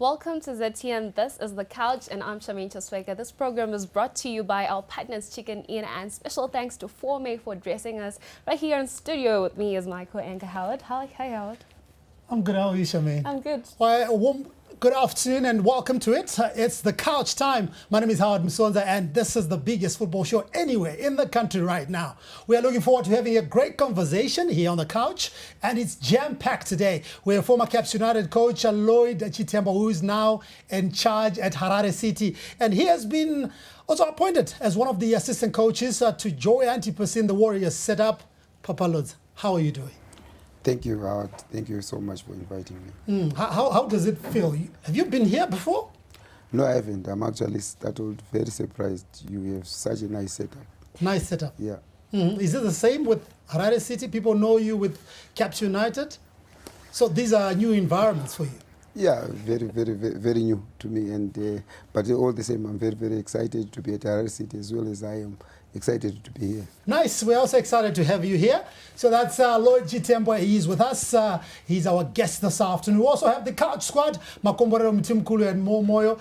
Welcome to ZTN. This is The Couch, and I'm Charmaine Chasweka. This program is brought to you by our partners Chicken Inn, and special thanks to Forme for dressing us. Right here in studio with me is my co-anchor Howard. Hi, Howard. I'm good. How are you, Charmaine? I'm good. Well, a warm good afternoon and welcome to it. It's The Couch time. My name is Howard Musonza, and this is the biggest football show anywhere in the country right now. We are looking forward to having a great conversation here on The Couch, and it's jam-packed today. We have former Caps United coach Lloyd Chitembwe, who is now in charge at Harare City, and he has been also appointed as one of the assistant coaches to Joy Antipas the Warriors set up. Papa Lloyd, how are you doing? Thank you, Howard. Thank you so much for inviting me. How does it feel? Have you been here before? No, I haven't. I'm actually startled, very surprised. You have such a nice setup. Nice setup. Yeah. Is it the same with Harare City? People know you with Caps United? So these are new environments for you? Yeah, very new to me. And but all the same, I'm very excited to be at Harare City as well as I am excited to be here. Nice. We're also excited to have you here. So that's Lloyd Chitembwe. He's with us. He's our guest this afternoon. We also have the Couch Squad, Makomborero, Mutimukulu, and Moyo.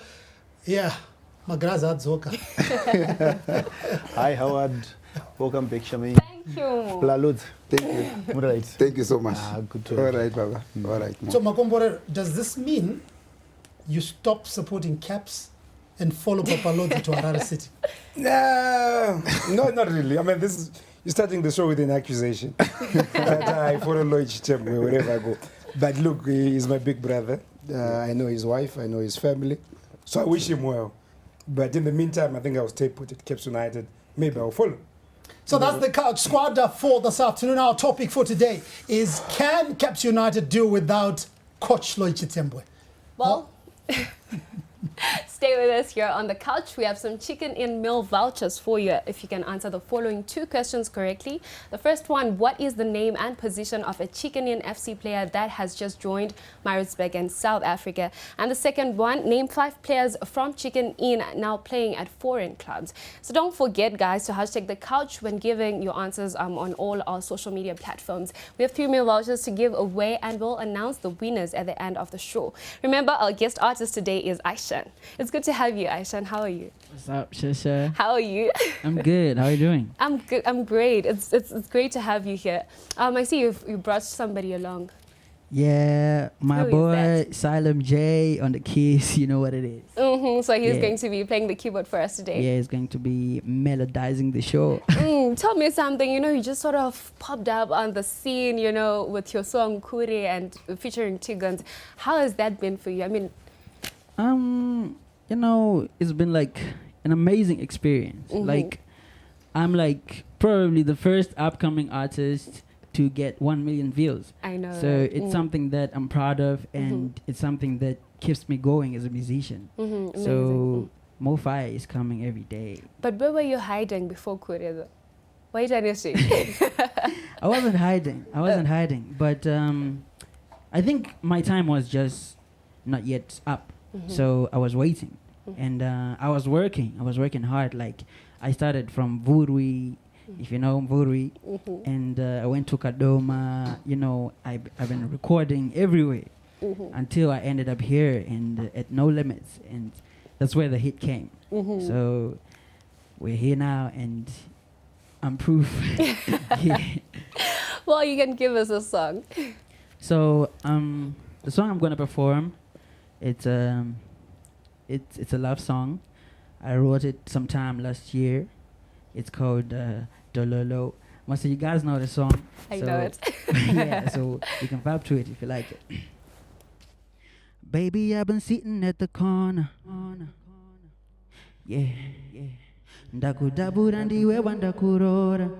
Yeah, Magraza Zoka. Hi, Howard. Welcome back, Charmaine. Thank you. Lalud. Thank you. All right. Thank you so much. Good to All right, Baba. All right. So Makomborero, does this mean you stop supporting Caps and follow Papa Lloyd to Harare City? No, not really. I mean, you're starting the show with an accusation that I follow Lloyd Chitembwe wherever I go. But look, he's my big brother. I know his wife, I know his family, so I wish him well. But in the meantime, I think I'll stay put at Caps United. Maybe I'll follow. So that's the Couch Squad for this afternoon. Our topic for today is, can Caps United do without Coach Lloyd Chitembwe? Well, stay with us here on The Couch. We have some Chicken Inn meal vouchers for you if you can answer the following two questions correctly. The first one, what is the name and position of a Chicken Inn FC player that has just joined Maritzburg in South Africa? And the second one, name 5 players from Chicken Inn now playing at foreign clubs. So don't forget, guys, to hashtag The Couch when giving your answers on all our social media platforms. We have 3 meal vouchers to give away, and we'll announce the winners at the end of the show. Remember, our guest artist today is Ishan. It's good to have you, Ishan. How are you? What's up, Shasha? How are you? I'm good. How are you doing? I'm good. I'm great. It's great to have you here. I see you brought somebody along. Yeah, my Who is boy that? Silent J on the keys. You know what it is. So he's Yeah. going to be playing the keyboard for us today. Yeah, he's going to be melodizing the show. Tell me something. You just sort of popped up on the scene, with your song Kure and featuring Tigans. How has that been for you? I mean, It's been like an amazing experience. Like, I'm like probably the first upcoming artist to get 1 million views. I know. So it's something that I'm proud of, and it's something that keeps me going as a musician. So more fire is coming every day. But where were you hiding before Kure though? Why didn't you say? I wasn't hiding. But I think my time was just not yet up. So I was waiting. And I was working hard. Like, I started from Vurwi, if you know Vurwi, and I went to Kadoma. I've been recording everywhere until I ended up here and at No Limits, and that's where the hit came. So we're here now, and I'm proof. Yeah. Well, you can give us a song. So the song I'm gonna perform, it's a love song. I wrote it sometime last year. It's called Dololo. Most of you guys know the song. I know it. Yeah, so you can vibe to it if you like it. Baby, I've been sitting at the corner. Yeah. Ndakudabura ndiwe wandakurora.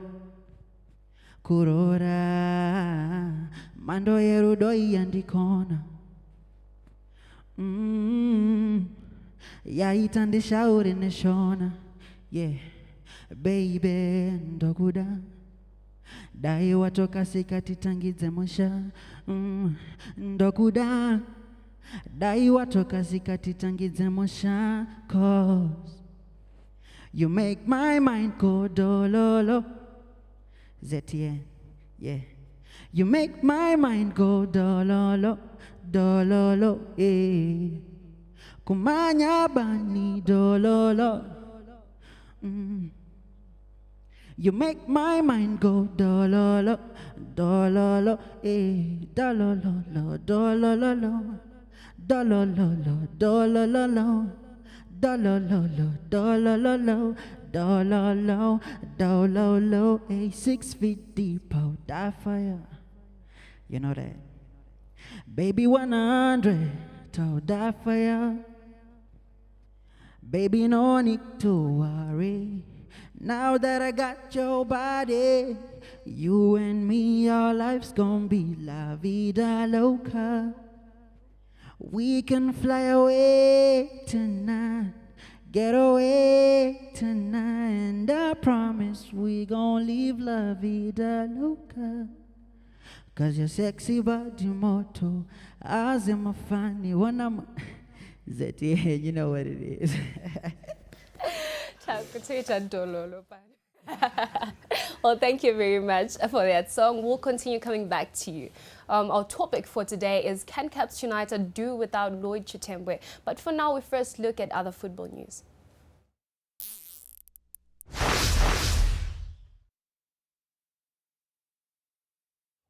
Kurora. Mando yerudoi andikona. Yaita ndishauri nishona. Yeah. Baby ndokuda dai watoka sikati tangidze mosha. Ndokuda dai watoka sikati tangidze mosha. 'Cause you make my mind go dololo. ZTN, yeah. You make my mind go dololo, dololo, yeah. kumanya bani dololo. You make my mind go dololo, dololo, dololo, dololo, dololo, dololo, dololo, dololo, dololo, dololo, 6 feet deep, oh, die fire. You know that. Baby 100, to die fire. Baby, no need to worry. Now that I got your body, you and me, our life's gonna be la vida loca. We can fly away tonight, get away tonight, and I promise we gon' live la vida loca. Cause you're sexy but you're mortal, as am a funny when I'm ZTA, you know what it is. Well, thank you very much for that song. We'll continue coming back to you. Our topic for today is, can Caps United do without Lloyd Chitembwe? But for now, we first look at other football news.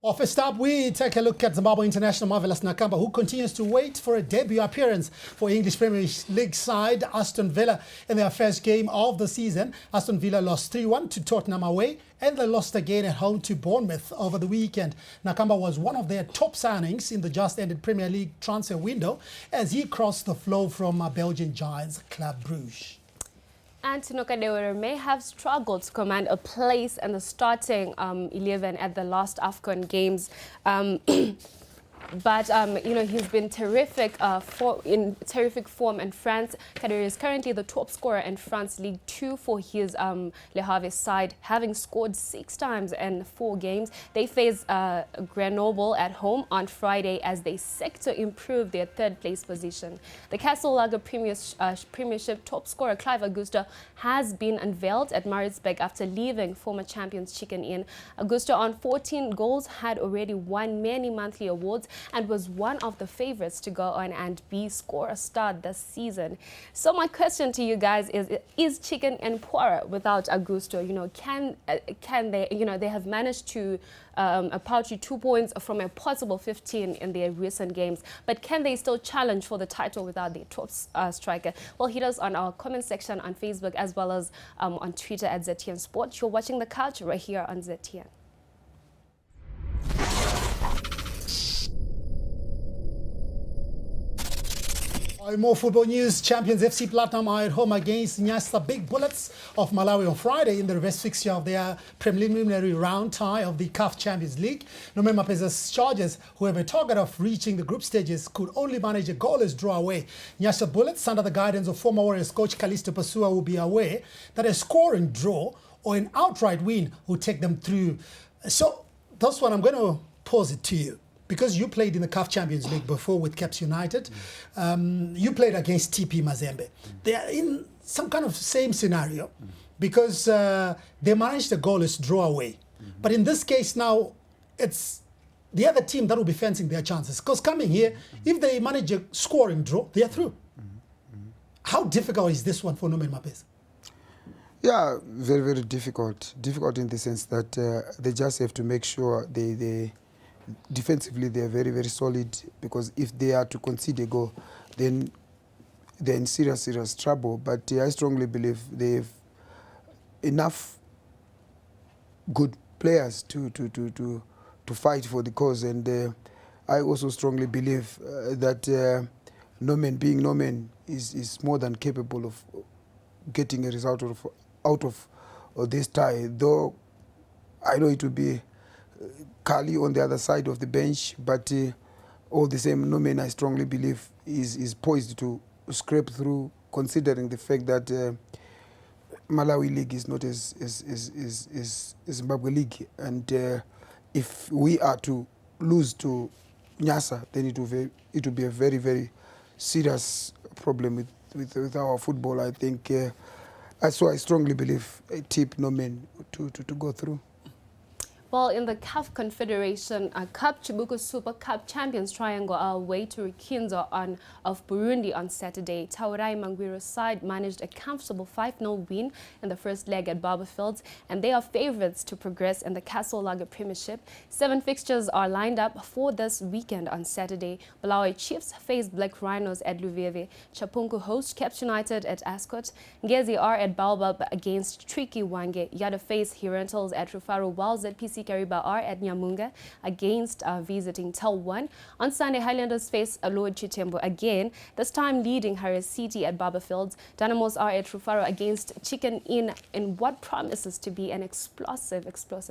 Well, first up, we take a look at Zimbabwe international Marvelous Nakamba, who continues to wait for a debut appearance for English Premier League side Aston Villa in their first game of the season. Aston Villa lost 3-1 to Tottenham away, and they lost again at home to Bournemouth over the weekend. Nakamba was one of their top signings in the just-ended Premier League transfer window as he crossed the flow from Belgian giants Club Brugge. And Tinokadewere may have struggled to command a place in the starting 11 at the last AFCON games. But you know, he's been terrific in terrific form in France. Kadewere is currently the top scorer in France League 2 for his Le Havre side, having scored 6 times in 4 games. They face Grenoble at home on Friday as they seek to improve their 3rd place position. The Castle Lager Premiership top scorer Clive Augusto has been unveiled at Maritzburg after leaving former champions Chicken Inn. Augusto, on 14 goals, had already won many monthly awards and was one of the favorites to go on and be scorer star this season. So my question to you guys is Chicken and Pora without Augusto? You know, can they, you know, they have managed to a paltry 2 points from a possible 15 in their recent games, but can they still challenge for the title without their top striker? Well, hit us on our comment section on Facebook as well as on Twitter at ZTN Sport. You're watching The Couch right here on ZTN. More football news. Champions FC Platinum are at home against Nyasa Big Bullets of Malawi on Friday in the reverse fixture of their preliminary round tie of the CAF Champions League. Nomema Pesa's Chargers, who have a target of reaching the group stages, could only manage a goalless draw away. Nyasa Bullets, under the guidance of former Warriors coach Kalisto Pasua, will be aware that a scoring draw or an outright win will take them through. So that's what I'm going to pose it to you. Because you played in the CAF Champions League before with Caps United, you played against TP Mazembe. They are in some kind of same scenario because they managed a goalless draw away. But in this case now, it's the other team that will be fencing their chances. Because coming here, if they manage a scoring draw, they are through. How difficult is this one for Nomen Mapes? Yeah, very, very difficult. Difficult in the sense that they just have to make sure they defensively they are very, very solid, because if they are to concede a goal, then they're in serious, serious trouble. But I strongly believe they have enough good players to fight for the cause. And I also strongly believe that Nomen, being Nomen, is more than capable of getting a result out of this tie. Though I know it will be Kali on the other side of the bench, but all the same, Nomen, I strongly believe, is poised to scrape through, considering the fact that Malawi League is not as Zimbabwe League. And if we are to lose to Nyasa, then it will be a very, very serious problem with our football. I think so I strongly believe tip Nomen to go through. Well, in the CAF Confederation Cup, Chibuku Super Cup champions Triangle are away to Rukinzo of Burundi on Saturday. Taurai Mangwiro's side managed a comfortable 5-0 win in the first leg at Barberfields, and they are favorites to progress in the Castle Lager Premiership. 7 fixtures are lined up for this weekend on Saturday. Bulawayo Chiefs face Black Rhinos at Luveve. Chapungu host Caps United at Ascot. Ngezi are at Baobab against Tricky Wange. Yada face Hirentals at Rufaro, while ZPC Kariba are at Nyamunga against visiting Tel 1. On Sunday, Highlanders face Lloyd Chitembwe again, this time leading Harare City at Barberfields. Dynamos are at Rufaro against Chicken Inn in what promises to be an explosive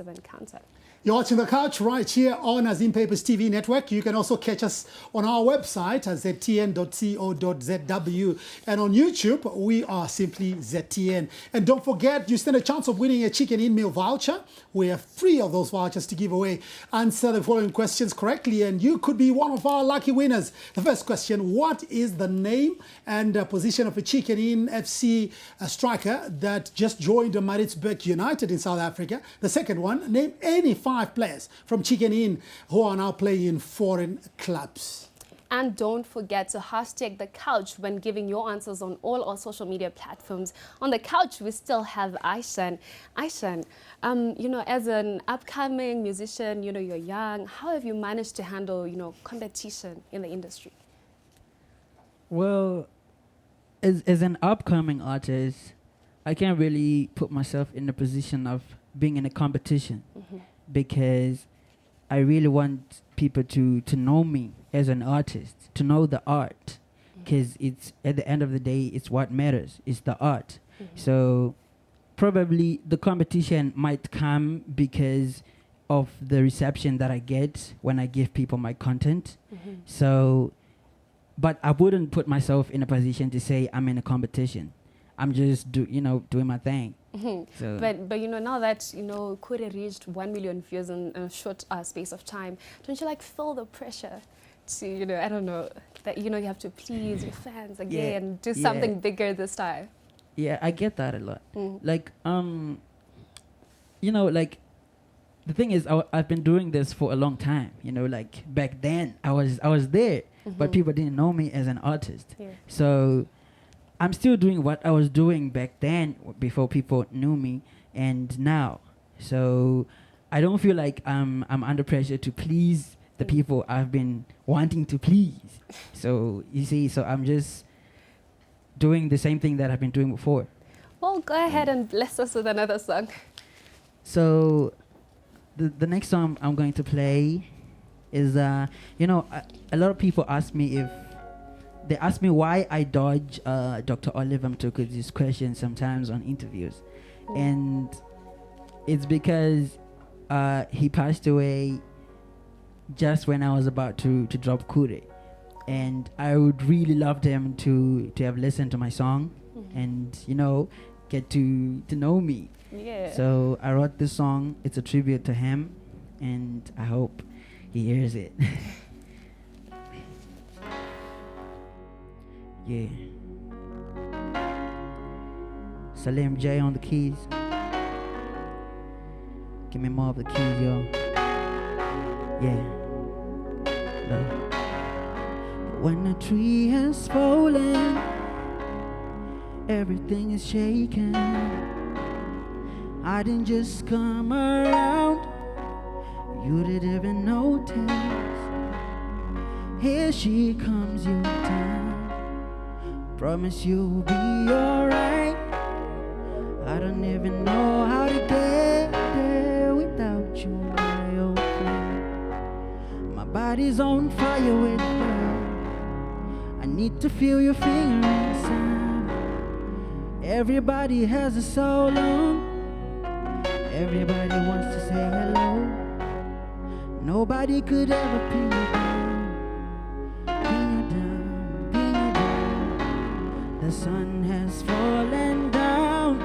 encounter. You're watching The Couch right here on Azim Papers TV network. You can also catch us on our website at ztn.co.zw. And on YouTube, we are simply ZTN. And don't forget, you stand a chance of winning a chicken in meal voucher. We have 3 of those vouchers to give away. Answer the following questions correctly, and you could be one of our lucky winners. The first question, what is the name and position of a Chicken Inn FC striker that just joined Maritzburg United in South Africa? The second one, name any 5 players from Chicken Inn who are now playing in foreign clubs. And don't forget to hashtag The Couch when giving your answers on all our social media platforms. On The Couch, we still have Ishan. Ishan, as an upcoming musician, you're young. How have you managed to handle, competition in the industry? Well, as an upcoming artist, I can't really put myself in the position of being in a competition. Because I really want people to know me as an artist, to know the art, because it's at the end of the day, it's what matters, it's the art. So probably the competition might come because of the reception that I get when I give people my content. So, but I wouldn't put myself in a position to say I'm in a competition. I'm just doing my thing. So. But now that Kure reached 1 million views in a short space of time, don't you feel the pressure to I don't know, that you have to please your fans again, do something bigger this time? Yeah, I get that a lot. The thing is, I've been doing this for a long time. Back then I was there, but people didn't know me as an artist. So I'm still doing what I was doing back then before people knew me, and now. So I don't feel like I'm under pressure to please the people I've been wanting to please. So you see, I'm just doing the same thing that I've been doing before. Well, go ahead and bless us with another song. So the next song I'm going to play is, a lot of people ask me why I dodge Dr. Oliver Mtukuzi's questions sometimes on interviews. And it's because he passed away just when I was about to drop Kure. And I would really love them to have listened to my song and, get to know me. Yeah. So I wrote this song. It's a tribute to him, and I hope he hears it. Yeah. Salim J on the keys. Give me more of the keys, yo. Yeah. Look. When a tree has fallen, everything is shaken. I didn't just come around, you didn't even notice. Here she comes, you down. Promise you'll be alright. I don't even know how to get there without you, my old friend. My body's on fire with love. I need to feel your finger inside. Everybody has a soul on. Everybody wants to say hello. Nobody could ever pin you down. Pin you down, pin you down. The sun has fallen down.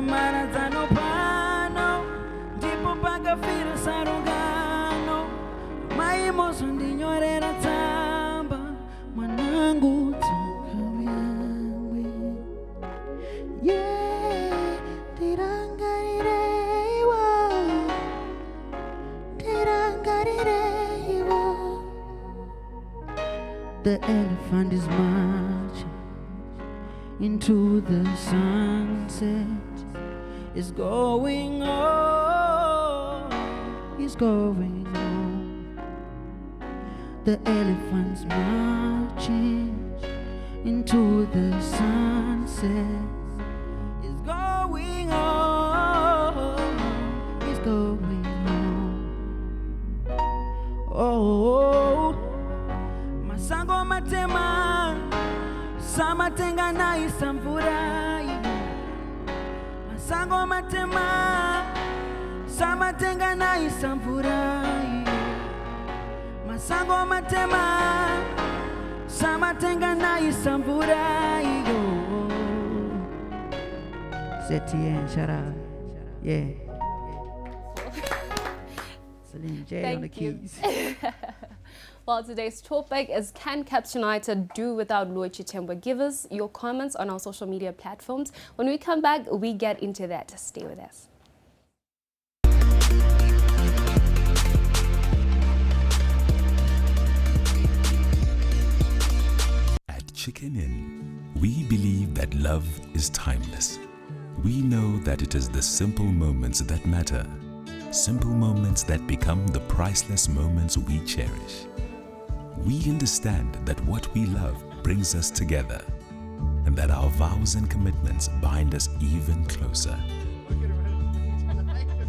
Mwanangu, The elephant is marching into the sunset. It's going on, it's going on. The elephant's marching into the sunset. It's going on, it's going on. Oh, masango matema, samatenga na isamfurai. Masango matema, samatenga na isamfurai. Masango matema, samatenga na isamfurai. Setien, shout out. Yeah. Celine J on the keys. Well, today's topic is, can Caps United do without Lloyd Chitembwe? Give us your comments on our social media platforms. When we come back, we get into that. Stay with us. At Chicken Inn, we believe that love is timeless. We know that it is the simple moments that matter. Simple moments that become the priceless moments we cherish. We understand that what we love brings us together, and that our vows and commitments bind us even closer.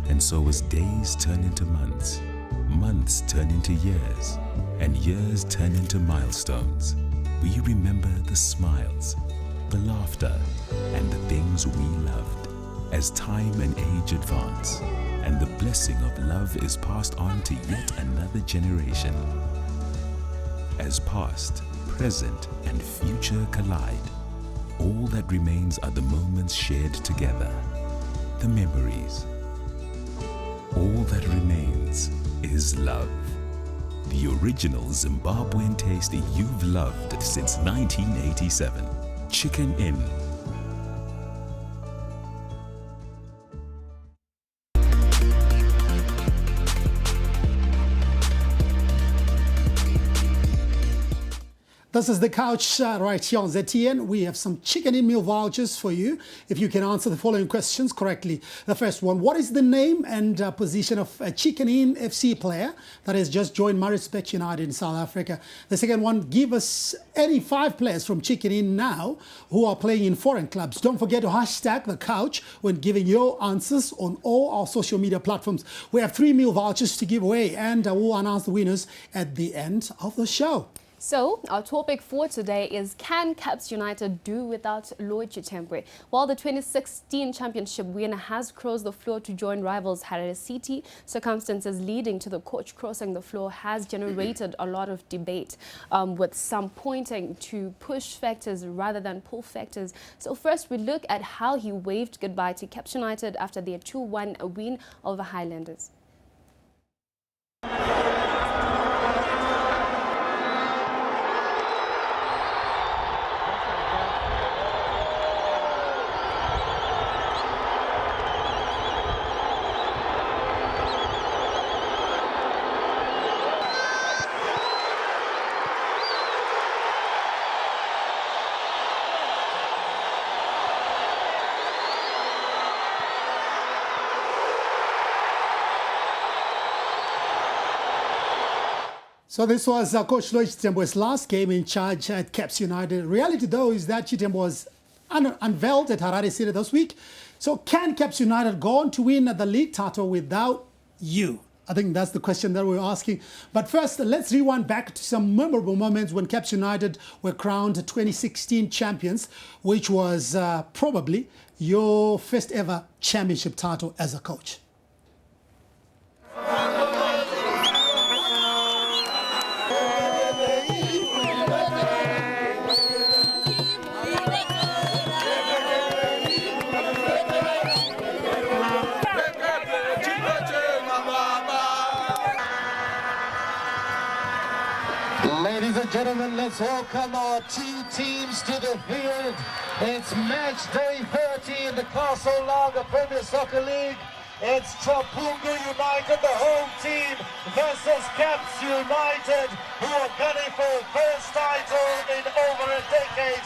And so as days turn into months, months turn into years, and years turn into milestones, we remember the smiles, the laughter, and the things we loved. As time and age advance, and the blessing of love is passed on to yet another generation. As past, present, and future collide, all that remains are the moments shared together, the memories. All that remains is love. The original Zimbabwean taste you've loved since 1987. Chicken Inn. This is the couch right here on ZTN. We have some Chicken Inn meal vouchers for you if you can answer the following questions correctly. The first one, what is the name and position of a Chicken Inn FC player that has just joined Retrospective United in South Africa? The second one, give us any 5 players from Chicken Inn now who are playing in foreign clubs. Don't forget to hashtag the couch when giving your answers on all our social media platforms. We have 3 meal vouchers to give away, and we'll announce the winners at the end of the show. So, our topic for today is, can Caps United do without Lloyd Chitembwe? While the 2016 championship winner has crossed the floor to join rivals Harare City, circumstances leading to the coach crossing the floor has generated a lot of debate, with some pointing to push factors rather than pull factors. So first, we look at how he waved goodbye to Caps United after their 2-1 win over Highlanders. So this was Coach Lloyd Chitembwe's last game in charge at Caps United. Reality, though, is that Chitembwe was unveiled at Harare City this week. So can Caps United go on to win the league title without you? I think that's the question that we're asking. But first, let's rewind back to some memorable moments when Caps United were crowned 2016 champions, which was probably your first ever championship title as a coach. Ladies and gentlemen, let's welcome our 2 teams to the field. It's match day 30 in the Castle Lager Premier Soccer League. It's Chitembwe United, the home team, versus Caps United, who are gunning for first title in over a decade.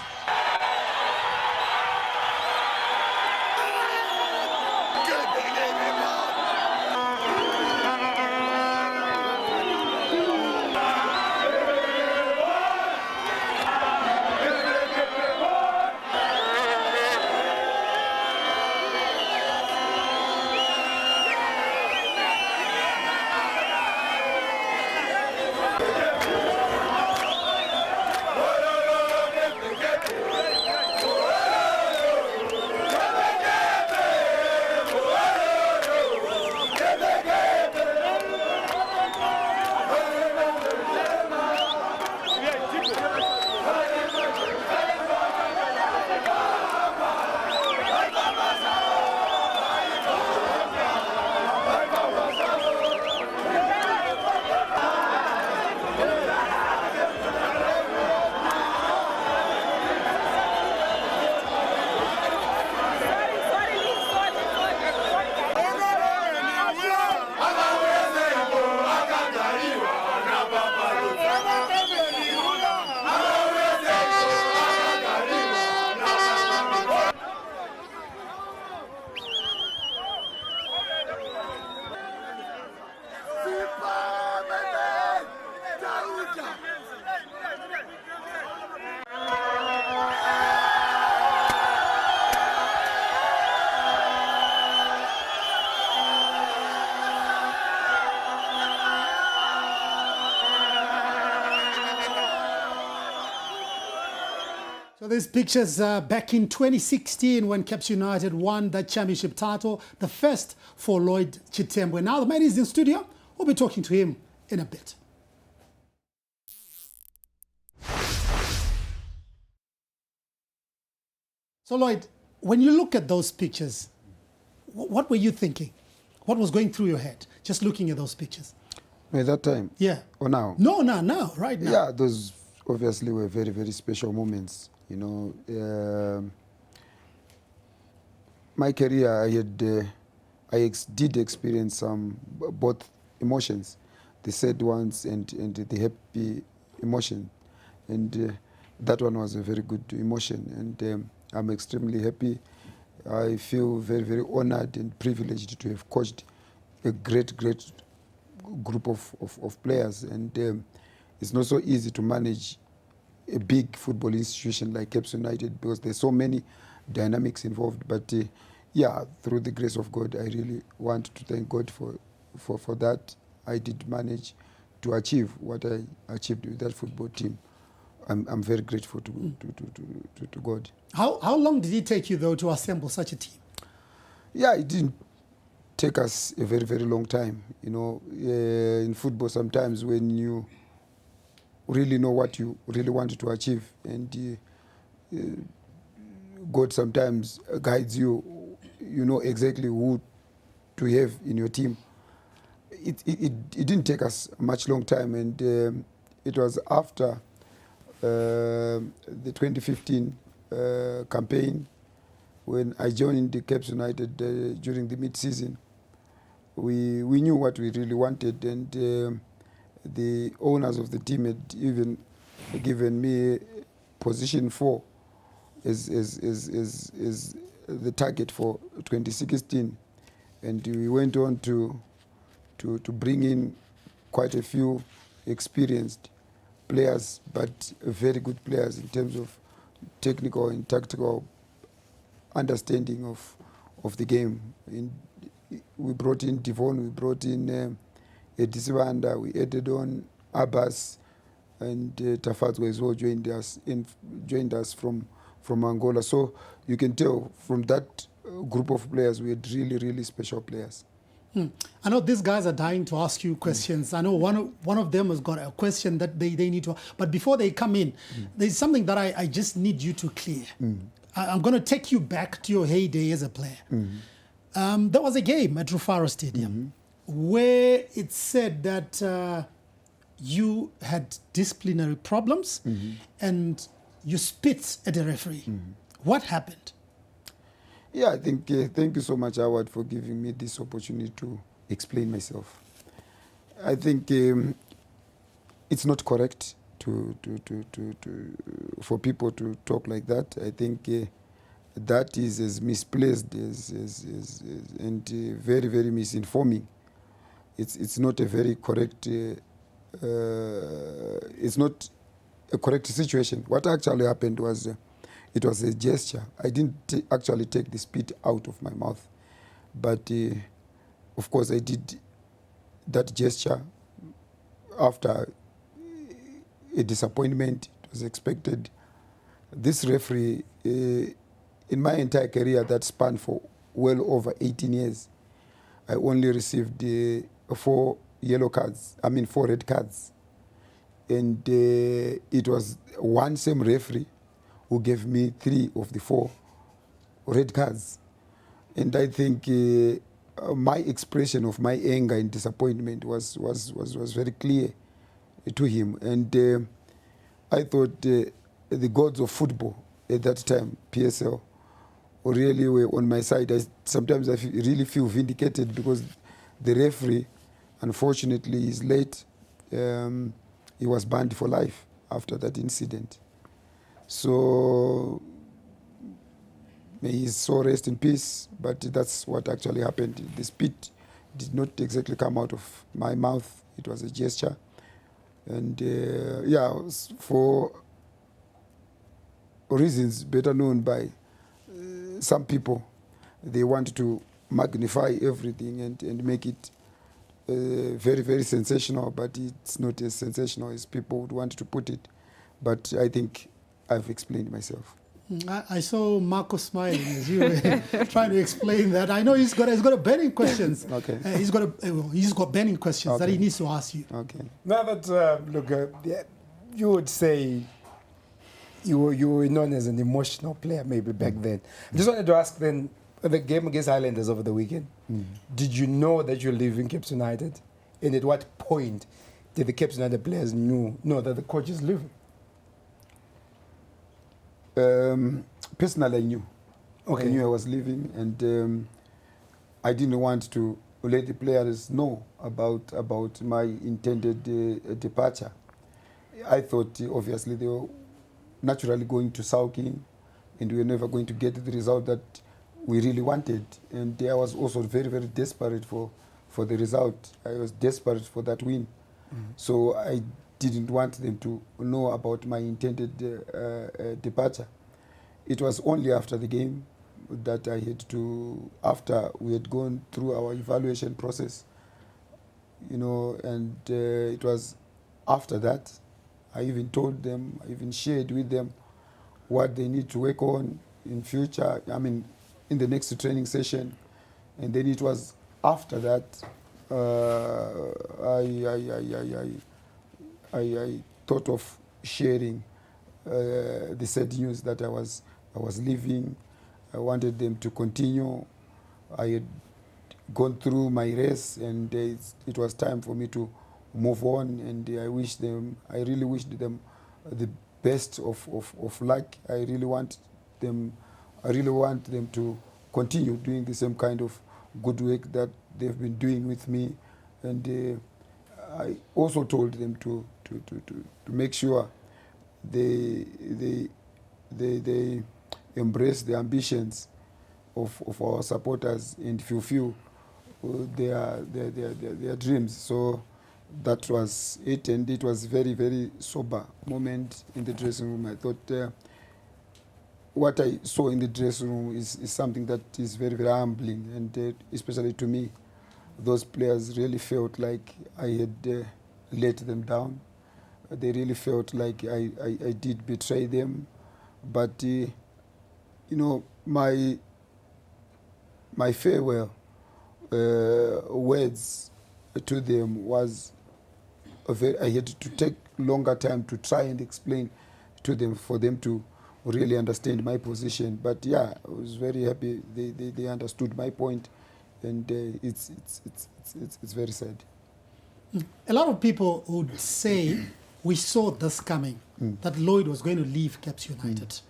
So these pictures back in 2016 when Caps United won that championship title, the first for Lloyd Chitembwe. Now the man is in studio. We'll be talking to him in a bit. So Lloyd, when you look at those pictures, what were you thinking? What was going through your head just looking at those pictures? At that time? Yeah. Or now? No, now, right now. Yeah, those obviously were very, very special moments. You know, my career, I did experience some both emotions, the sad ones and the happy emotion, and that one was a very good emotion, and I'm extremely happy. I feel very, very honored and privileged to have coached a great group of players, and it's not so easy to manage a big football institution like Caps United because there's so many dynamics involved. But yeah, through the grace of God, I really want to thank God for that. I did manage to achieve what I achieved with that football team. I'm very grateful to God. How long did it take you though to assemble such a team? Yeah, it didn't take us a very, very long time. You know, in football sometimes when you really know what you really want to achieve, and God sometimes guides you. You know exactly who to have in your team. It didn't take us much long time, and it was after the 2015 campaign when I joined the Caps United during the mid-season. We knew what we really wanted, and the owners of the team had even given me position 4 as the target for 2016, and we went on to bring in quite a few experienced players, but very good players in terms of technical and tactical understanding of the game. We brought in Devon, we brought in Edisibanda, we added on Abbas, and Tafatwa as well joined us from Angola. So you can tell from that group of players we had really special players. I know these guys are dying to ask you questions. I know one of them has got a question that they need to, but before they come in, there's something that I just need you to clear. I'm going to take you back to your heyday as a player. There was a game at Rufaro Stadium where it said that you had disciplinary problems and you spit at the referee. What happened? Yeah, I think, thank you so much, Howard, for giving me this opportunity to explain myself. I think it's not correct for people to talk like that. I think that is as misplaced and very, very misinforming. It's not a very correct, it's not a correct situation. What actually happened was it was a gesture. I didn't actually take the spit out of my mouth, but of course I did that gesture after a disappointment. It was expected. This referee, in my entire career that spanned for well over 18 years, I only received 4 red cards. And it was one same referee who gave me 3 of the 4 red cards. And I think my expression of my anger and disappointment was very clear to him. And I thought the gods of football at that time, PSL, really were on my side. Sometimes I really feel vindicated because the referee, unfortunately, is late. He was banned for life after that incident. So may his soul rest in peace, but that's what actually happened. The spit did not exactly come out of my mouth. It was a gesture. And for reasons better known by some people, they want to magnify everything and make it very, very sensational, but it's not as sensational as people would want to put it. But I think I've explained myself. I saw Marco smiling as you were trying to explain that. I know he's got a burning questions. Okay. He's got burning questions that he needs to ask you. Okay. Now that you would say you were known as an emotional player maybe back then. I just wanted to ask then, the game against Highlanders over the weekend, did you know that you're leaving Cape United? And at what point did the Cape United players know that the coach is leaving? Personally, I knew. Okay. I knew I was leaving, and I didn't want to let the players know about my intended departure. I thought, obviously, they were naturally going to sulk in, and we were never going to get the result that we really wanted. And I was also very, very desperate for the result. I was desperate for that win. So I didn't want them to know about my intended departure. It was only after the game that I had to, after we had gone through our evaluation process, and it was after that I even told them, I even shared with them what they need to work on in future, in the next training session. And then it was after that I thought of sharing the sad news that I was leaving. I wanted them to continue. I had gone through my race, and it was time for me to move on. And I really wished them the best of luck. I really want them to continue doing the same kind of good work that they've been doing with me. And I also told them to make sure they embrace the ambitions of our supporters and fulfill their dreams. So that was it, and it was very, very sober moment in the dressing room. I thought what I saw in the dressing room is something that is very, very humbling, and especially to me. Those players really felt like I had let them down. They really felt like I did betray them. But, my farewell words to them was I had to take longer time to try and explain to them, for them to really understand my position. But yeah, I was very happy they understood my point. And it's very sad. A lot of people would say we saw this coming, that Lloyd was going to leave Caps United.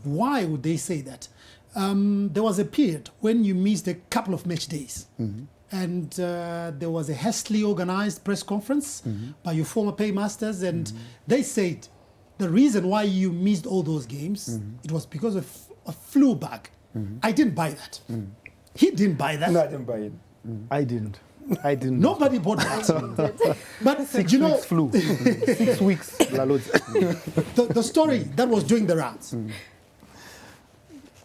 Why would they say that? There was a period when you missed a couple of match days. And there was a hastily organized press conference by your former paymasters, and they said the reason why you missed all those games, it was because of a flu bug. I didn't buy that. He didn't buy that. No, I didn't buy it. I didn't. Nobody bought that. But 6 you know, weeks flu. 6 weeks. the story that was doing the rounds,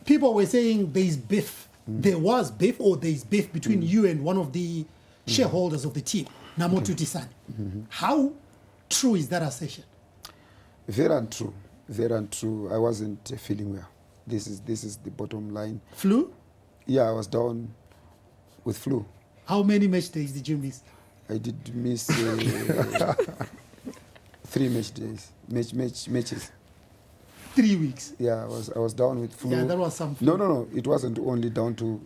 people were saying there's beef. There was beef, or there's beef between you and one of the shareholders of the team, Namotu Tisani. How true is that assertion? Very untrue. Very untrue. I wasn't feeling well. This is the bottom line. Flu? Yeah, I was down with flu. How many match days did you miss? I did miss 3 match days, matches. 3 weeks. Yeah, I was down with flu. Yeah, that was some flu. No. It wasn't only down to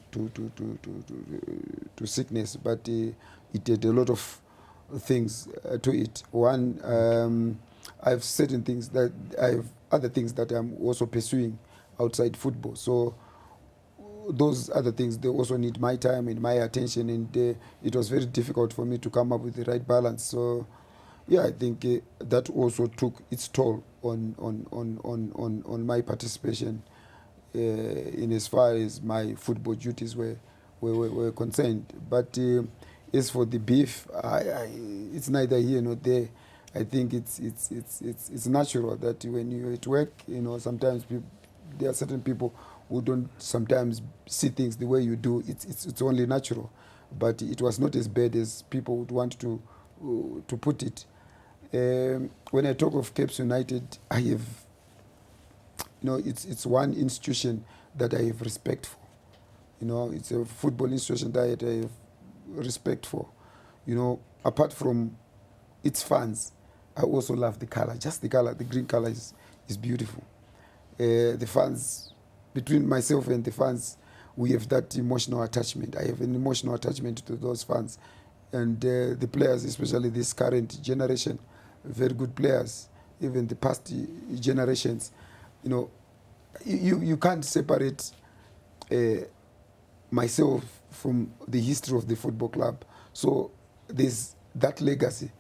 sickness, but it had a lot of things to it. One, I have certain things that I have other things that I'm also pursuing outside football. So those other things, they also need my time and my attention, and it was very difficult for me to come up with the right balance. So yeah, I think that also took its toll on my participation in as far as my football duties were concerned. But as for the beef, it's neither here nor there. I think it's natural that when you're at work, sometimes there are certain people who don't sometimes see things the way you do. It's only natural, but it was not as bad as people would want to put it. When I talk of Caps United, I have, it's one institution that I have respect for. It's a football institution that I have respect for. Apart from its fans, I also love the color. Just the color, the green color is beautiful. The fans, between myself and the fans, we have that emotional attachment. I have an emotional attachment to those fans. And the players, especially this current generation, very good players, even the past generations, you can't separate myself from the history of the football club. So there's that legacy.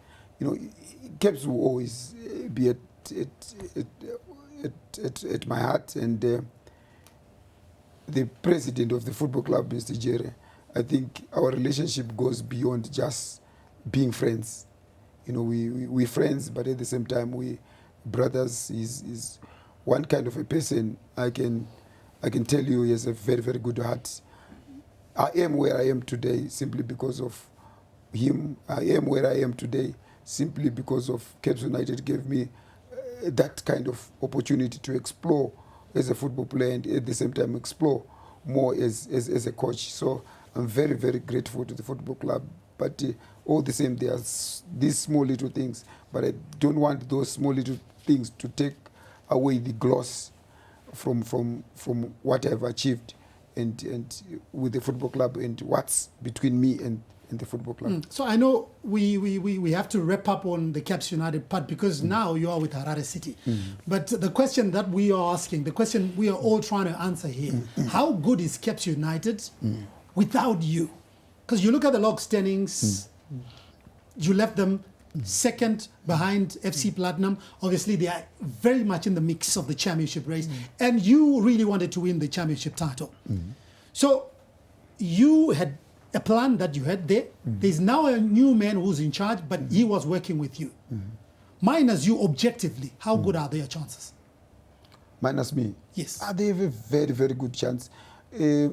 Caps will always be at my heart, and the president of the football club, Mr. Jere, I think our relationship goes beyond just being friends. We friends, but at the same time we brothers. Is one kind of a person. I can tell you he has a very, very good heart. I am where I am today simply because of him. I am where I am today simply because of Caps United gave me that kind of opportunity to explore as a football player, and at the same time explore more as a coach. So I'm very, very grateful to the football club. But all the same, there are these small little things. But I don't want those small little things to take away the gloss from what I've achieved and with the football club and what's between me and the football club. So I know we have to wrap up on the Caps United part because now you are with Harare City. But the question that we are asking, the question we are all trying to answer here, how good is Caps United without you? Because you look at the log standings, you left them second behind FC Platinum. Obviously, they are very much in the mix of the championship race. And you really wanted to win the championship title. So you had a plan that you had there. There's now a new man who's in charge, but he was working with you. Minus you objectively, how good are their chances? Minus me? Yes. They have a very, very good chance. I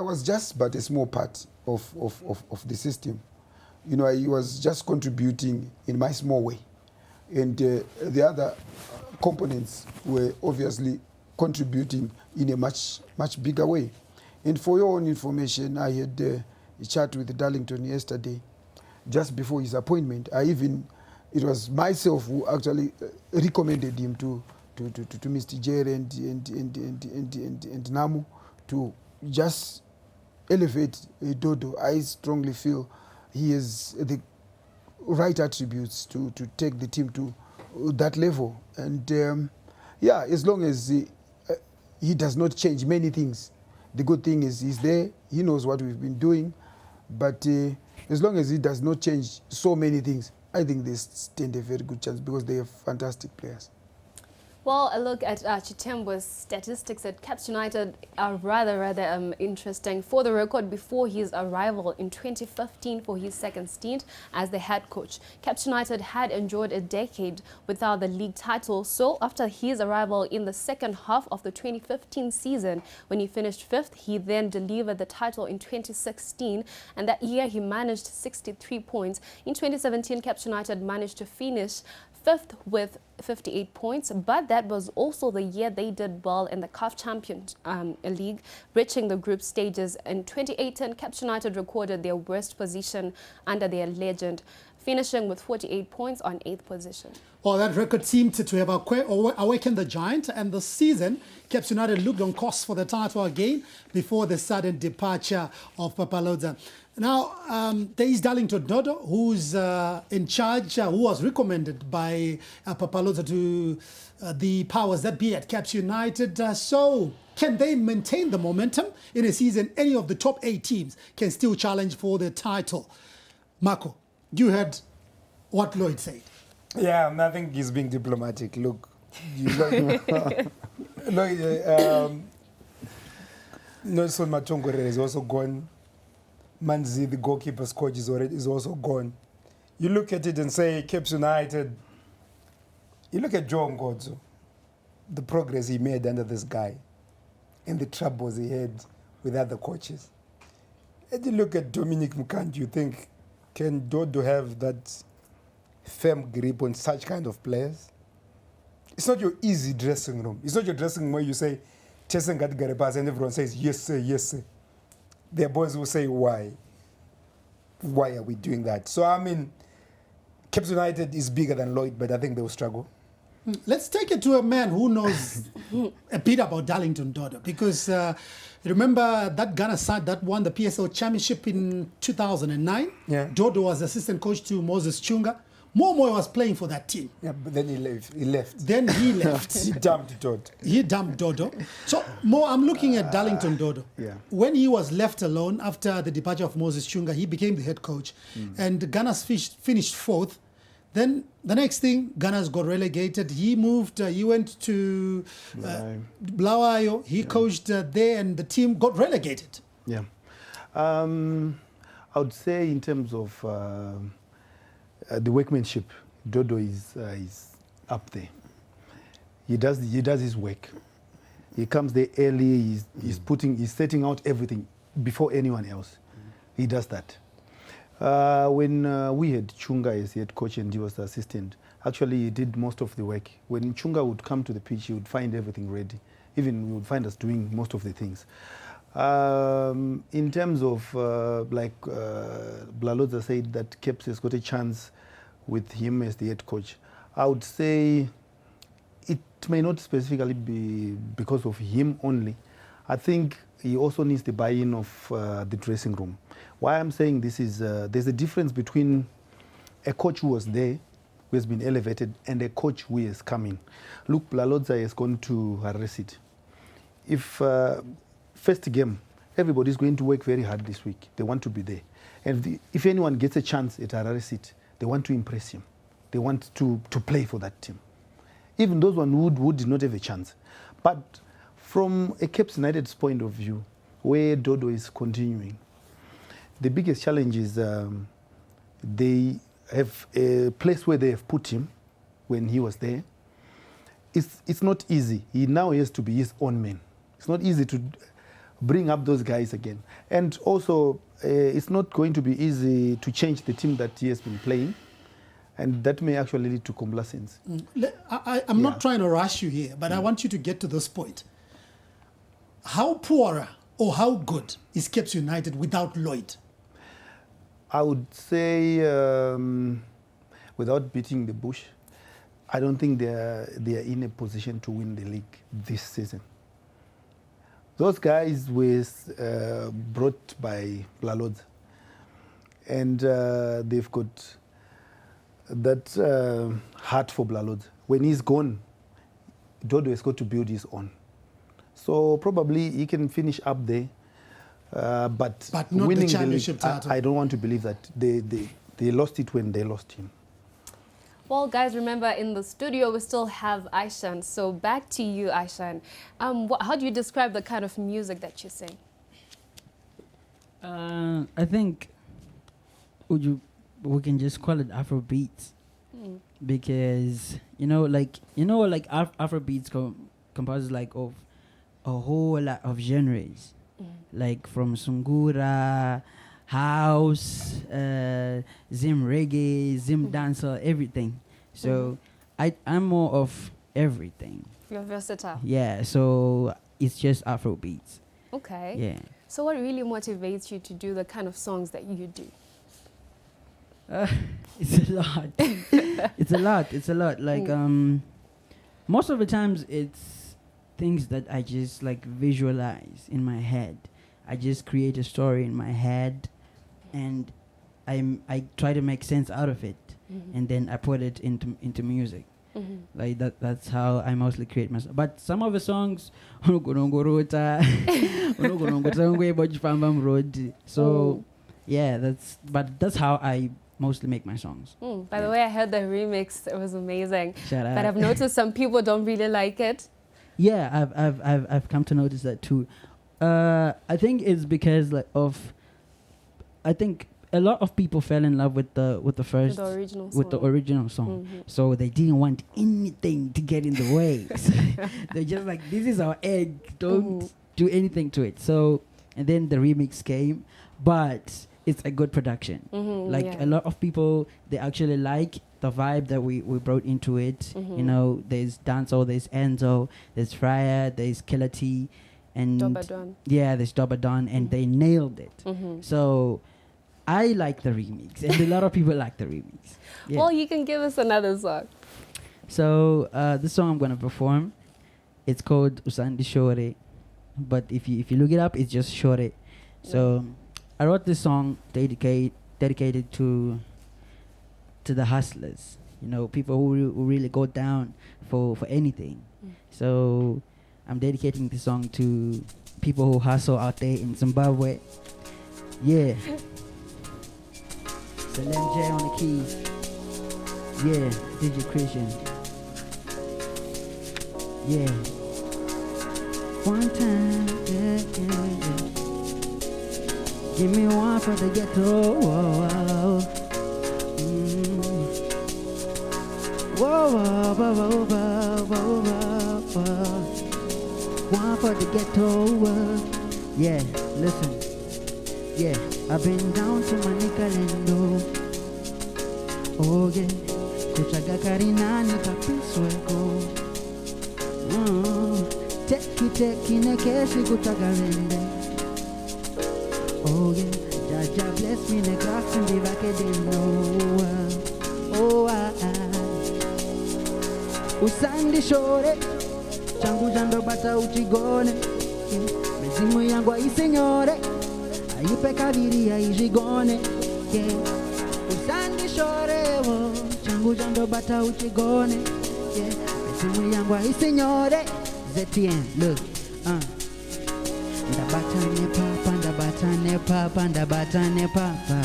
was just but a small part of the system. I was just contributing in my small way. And the other components were obviously contributing in a much, much bigger way. And for your own information, I had a chat with Darlington yesterday, just before his appointment. It was myself who actually recommended him to Mr. Jerry and Namu to just elevate Dodo. I strongly feel he has the right attributes to take the team to that level. And Yeah, as long as he does not change many things. The good thing is he's there, he knows what we've been doing, but as long as he does not change so many things, I think they stand a very good chance because they have fantastic players. Well, a look at Chitembwe's statistics at Caps United are rather interesting. For the record, before his arrival in 2015 for his second stint as the head coach, Caps United had enjoyed a decade without the league title. So after his arrival in the second half of the 2015 season, when he finished fifth, he then delivered the title in 2016. And that year he managed 63 points. In 2017, Caps United managed to finish fifth with 58 points, but that was also the year they did well in the CAF Champions League, reaching the group stages. In 2018, Caps United recorded their worst position under their legend, finishing with 48 points on 8th position. Well, that record seemed to have awakened the giant, and this season, Caps United looked on course for the title again before the sudden departure of Papalodza. Now, there is Darlington Dodo, who's in charge, who was recommended by Papalodza to the powers that be at Caps United. So, can they maintain the momentum in a season? Any of the top 8 teams can still challenge for the title. Marco, you heard what Lloyd said. Yeah, I think he's being diplomatic. Look, Lloyd, Nelson Makomborero is also gone. Manzi, the goalkeeper's coach, is also gone. You look at it and say, Caps United, you look at Joe Ngodzo, the progress he made under this guy, and the troubles he had with other coaches. And you look at Dominic Mkanji, you think, can Dodo have that firm grip on such kind of players? It's not your easy dressing room. It's not your dressing room where you say, Cheseng Garepas, and everyone says, yes, sir, yes, sir. Their boys will say, why? Why are we doing that? So, I mean, Caps United is bigger than Lloyd, but I think they will struggle. Let's take it to a man who knows a bit about Darlington Dodo, because remember that Ghana side that won the PSL Championship in 2009? Yeah. Dodo was assistant coach to Moses Chunga. Moyo was playing for that team. Yeah, but then he left. Then he left. He dumped Dodo. He dumped Dodo. So, I'm looking at Darlington Dodo. Yeah. When he was left alone after the departure of Moses Chunga, he became the head coach. And Ghana's finished 4th. Then the next thing, Ghana's got relegated. He moved, he went to Blawayo. He coached there and the team got relegated. Yeah. I would say in terms of the workmanship, Dodo is up there. He does his work. He comes there early. He's setting out everything before anyone else. He does that. When we had Chunga as head coach and he was the assistant, actually he did most of the work. When Chunga would come to the pitch, he would find everything ready. Even we would find us doing most of the things. In terms of Blalodza said that Caps has got a chance with him as the head coach, I would say it may not specifically be because of him only. I think he also needs the buy-in of the dressing room. Why I'm saying this is there's a difference between a coach who was there, who has been elevated, and a coach who is coming. Look, Blalodza has gone to Harare City. If first game, everybody's going to work very hard this week. They want to be there. And if anyone gets a chance at Harare City, they want to impress him. They want to play for that team. Even those one who did not have a chance. But from a Caps United's point of view, where Dodo is continuing, the biggest challenge is they have a place where they have put him when he was there. It's not easy. He now has to be his own man. It's not easy to bring up those guys again. And also, it's not going to be easy to change the team that he has been playing. And that may actually lead to complacence. I'm not trying to rush you here, but I want you to get to this point. How poor or how good is Caps United without Lloyd? I would say, without beating the bush, I don't think they are in a position to win the league this season. Those guys were brought by Blalodza, and they've got that heart for Blalodza. When he's gone, Dodo has got to build his own. So probably he can finish up there, but not winning the championship league, title. I don't want to believe that they lost it when they lost him. Well, guys, remember in the studio we still have Ishan. So back to you, Ishan. How do you describe the kind of music that you sing? I think we can just call it Afrobeats because Afrobeats composes like of a whole lot of genres, like from Sungura, house, Zim reggae, Zim dancehall, everything. So I'm more of everything. You're versatile. Yeah, so it's just Afrobeats. Okay. Yeah. So what really motivates you to do the kind of songs that you do? It's a lot. It's a lot. Like most of the times it's things that I just like visualize in my head. I just create a story in my head and I try to make sense out of it and then I put it into music. Like that's how I mostly create myself. But some of the songs so yeah, that's how I mostly make my songs. By the way, I heard the remix. It was amazing. Shout out. But I've noticed some people don't really like it. Yeah, I've come to notice that too. I think it's because I think a lot of people fell in love with the original song. So they didn't want anything to get in the way. So they're just like, this is our egg. Don't do anything to it. So and then the remix came, but it's a good production. A lot of people, they actually like the vibe that we brought into it. You know, there's dancehall, there's Enzo, there's Fryer, there's Killer T, and there's Dobadon, and they nailed it. So I like the remix, and a lot of people like the remix. Yeah. Well, you can give us another song. So the song I'm gonna perform, it's called Usandi Shore, but if you look it up, it's just Shore. So I wrote this song dedicated to the hustlers, you know, people who really go down for anything. So I'm dedicating this song to people who hustle out there in Zimbabwe. Yeah. Salem J on the keys. Yeah, DJ Christian. Yeah. One time, yeah. Give me one for the ghetto. Whoa, whoa, whoa, whoa. One for the ghetto. Yeah, listen. Yeah, I've been down to my Nicolendo. Oh yeah, kuchaga karinani kapisweko. Teki nekeshi kutagalende. Oh yeah, Jaja bless me negrax and divake deno. Oh Usandi shore, changu jando bata uchigone. Mezimu yangu aisenyore. Aipe kabiri aijigone, yeah. Usandi shore wo, changu jando bata uchigone, yeah. Mesimu yangu aisenyore, ZTN, look, ndabatane papa.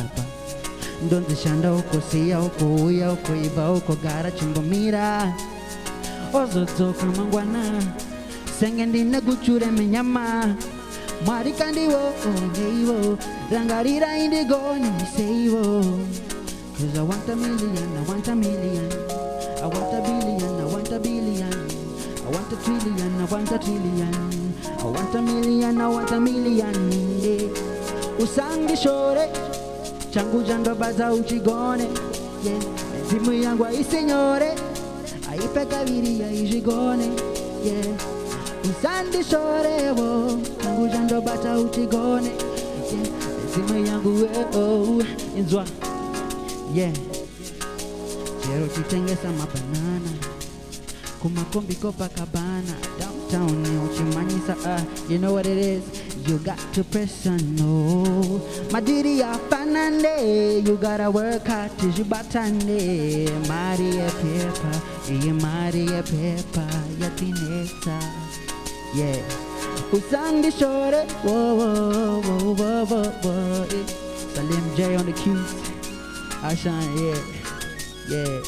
Ndonzi shanda uko siya uko uya uko iba uko gara chungomira. Ozotoka mangwana, sengendi neguchure menyama. Marikandiwo, neiwo, rangarira indigoni seiwo. 'Cause I want a million, I want a million. I want a billion, I want a billion. I want a trillion, I want a trillion. I want a million, I want a million. Usangi shore, changu jando baza uchigone. Yeah, zimu yangu aisenyore, aipe kabiri aijigone. Yeah. Usandi shore wo, changu jando bata uchigone. Yeah, zimu yangu inzwa. Yeah, chero chitengesa mabanana. Kumakombi Copacabana, downtown uchimanyisa. You know what it is? you got to press on, no. Madiri ya fanande, you gotta work hard to you batande. Maria Peppa, Maria Peppa, yatineta. Yeah. Usangi shore, whoa, whoa, whoa, whoa, whoa, whoa. Salim J on the cues. Ishan, yeah.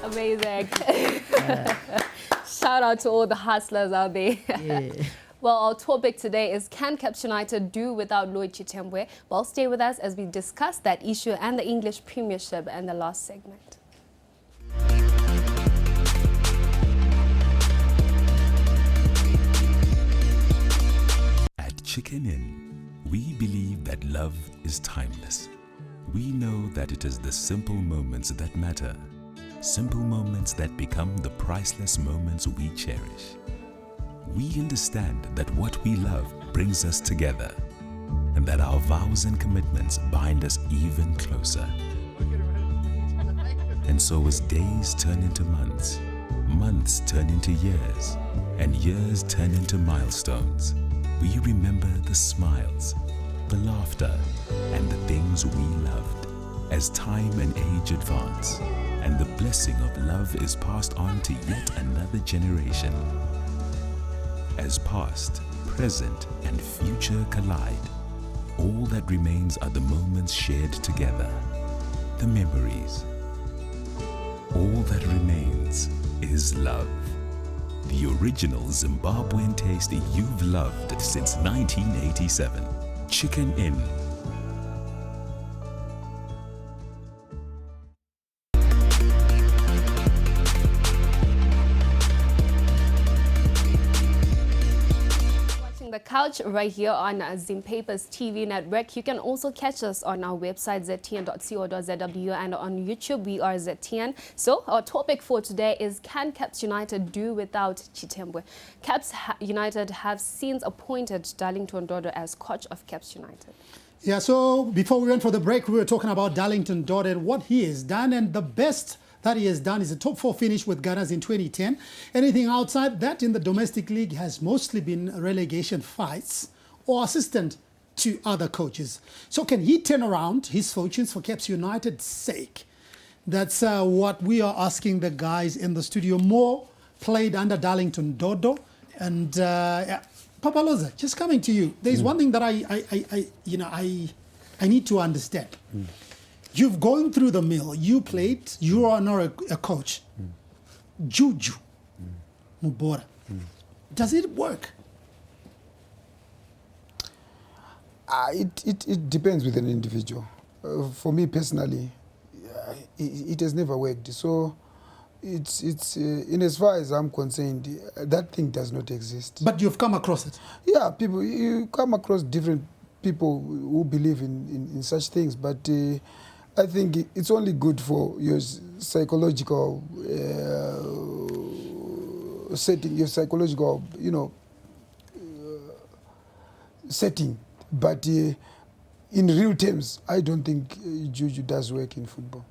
Amazing. Shout out to all the hustlers out there. Yeah. Well, our topic today is, can Caps United do without Lloyd Chitembwe? Well, stay with us as we discuss that issue and the English Premiership in the last segment. At Chicken Inn, we believe that love is timeless. We know that it is the simple moments that matter. Simple moments that become the priceless moments we cherish. We understand that what we love brings us together, and that our vows and commitments bind us even closer. And so as days turn into months, months turn into years, and years turn into milestones, we remember the smiles, the laughter, and the things we loved. As time and age advance, and the blessing of love is passed on to yet another generation. As past, present, and future collide, all that remains are the moments shared together, the memories. All that remains is love. The original Zimbabwean taste you've loved since 1987. Chicken Inn. The Couch right here on Zimpaper's TV network. You can also catch us on our website ztn.co.zw, and on YouTube we are ZTN. So our topic for today is, can Caps United do without Chitembwe? Caps United have since appointed Darlington Dodo as coach of Caps United. Yeah, so before we went for the break, we were talking about Darlington Dodo and what he has done, and the best that he has done is a top 4 finish with Gunners in 2010. Anything outside that in the domestic league has mostly been relegation fights or assistant to other coaches. So can he turn around his fortunes for Caps United's sake? That's what we are asking the guys in the studio. Moyo played under Darlington Dodo, and yeah, Papa Loza, just coming to you. There's one thing that I need to understand. You've gone through the mill. You played. You are not a coach. Juju, Mubora. Does it work? It depends with an individual. For me personally, it has never worked. So it's in as far as I'm concerned, that thing does not exist. But you've come across it. Yeah, you come across different people who believe in such things, but I think it's only good for your psychological setting, your psychological, setting. But in real terms, I don't think Juju does work in football.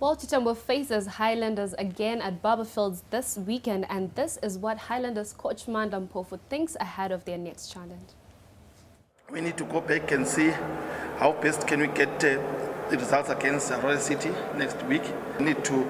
Well, Chitembwe faces Highlanders again at Barberfields this weekend, and this is what Highlanders coach Mandla Mpofu thinks ahead of their next challenge. We need to go back and see how best can we get the results against Harare City next week. We need to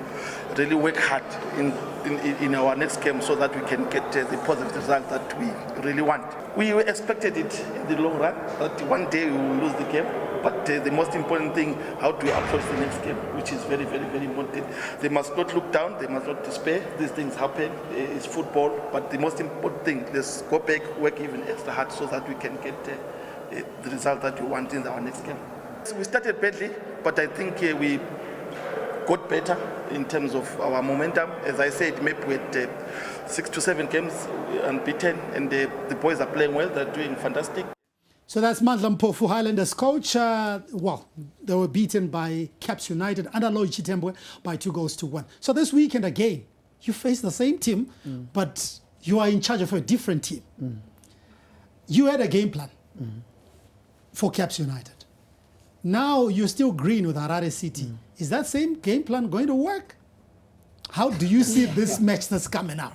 really work hard in our next game so that we can get the positive result that we really want. We expected it in the long run, that one day we will lose the game. But the most important thing, how do we approach the next game, which is very, very, very important. They must not look down, they must not despair. These things happen, it's football. But the most important thing, let's go back, work even extra hard so that we can get the result that we want in our next game. So we started badly, but I think we got better in terms of our momentum. As I said, maybe we had 6 to 7 games unbeaten, and the boys are playing well, they're doing fantastic. So that's Mandla Mpofu, Highlanders coach. Well, they were beaten by Caps United under Lloyd Chitembwe by 2-1. So this weekend again, you face the same team, but you are in charge of a different team. You had a game plan for Caps United. Now you're still green with Harare City. Is that same game plan going to work? How do you see this match that's coming up?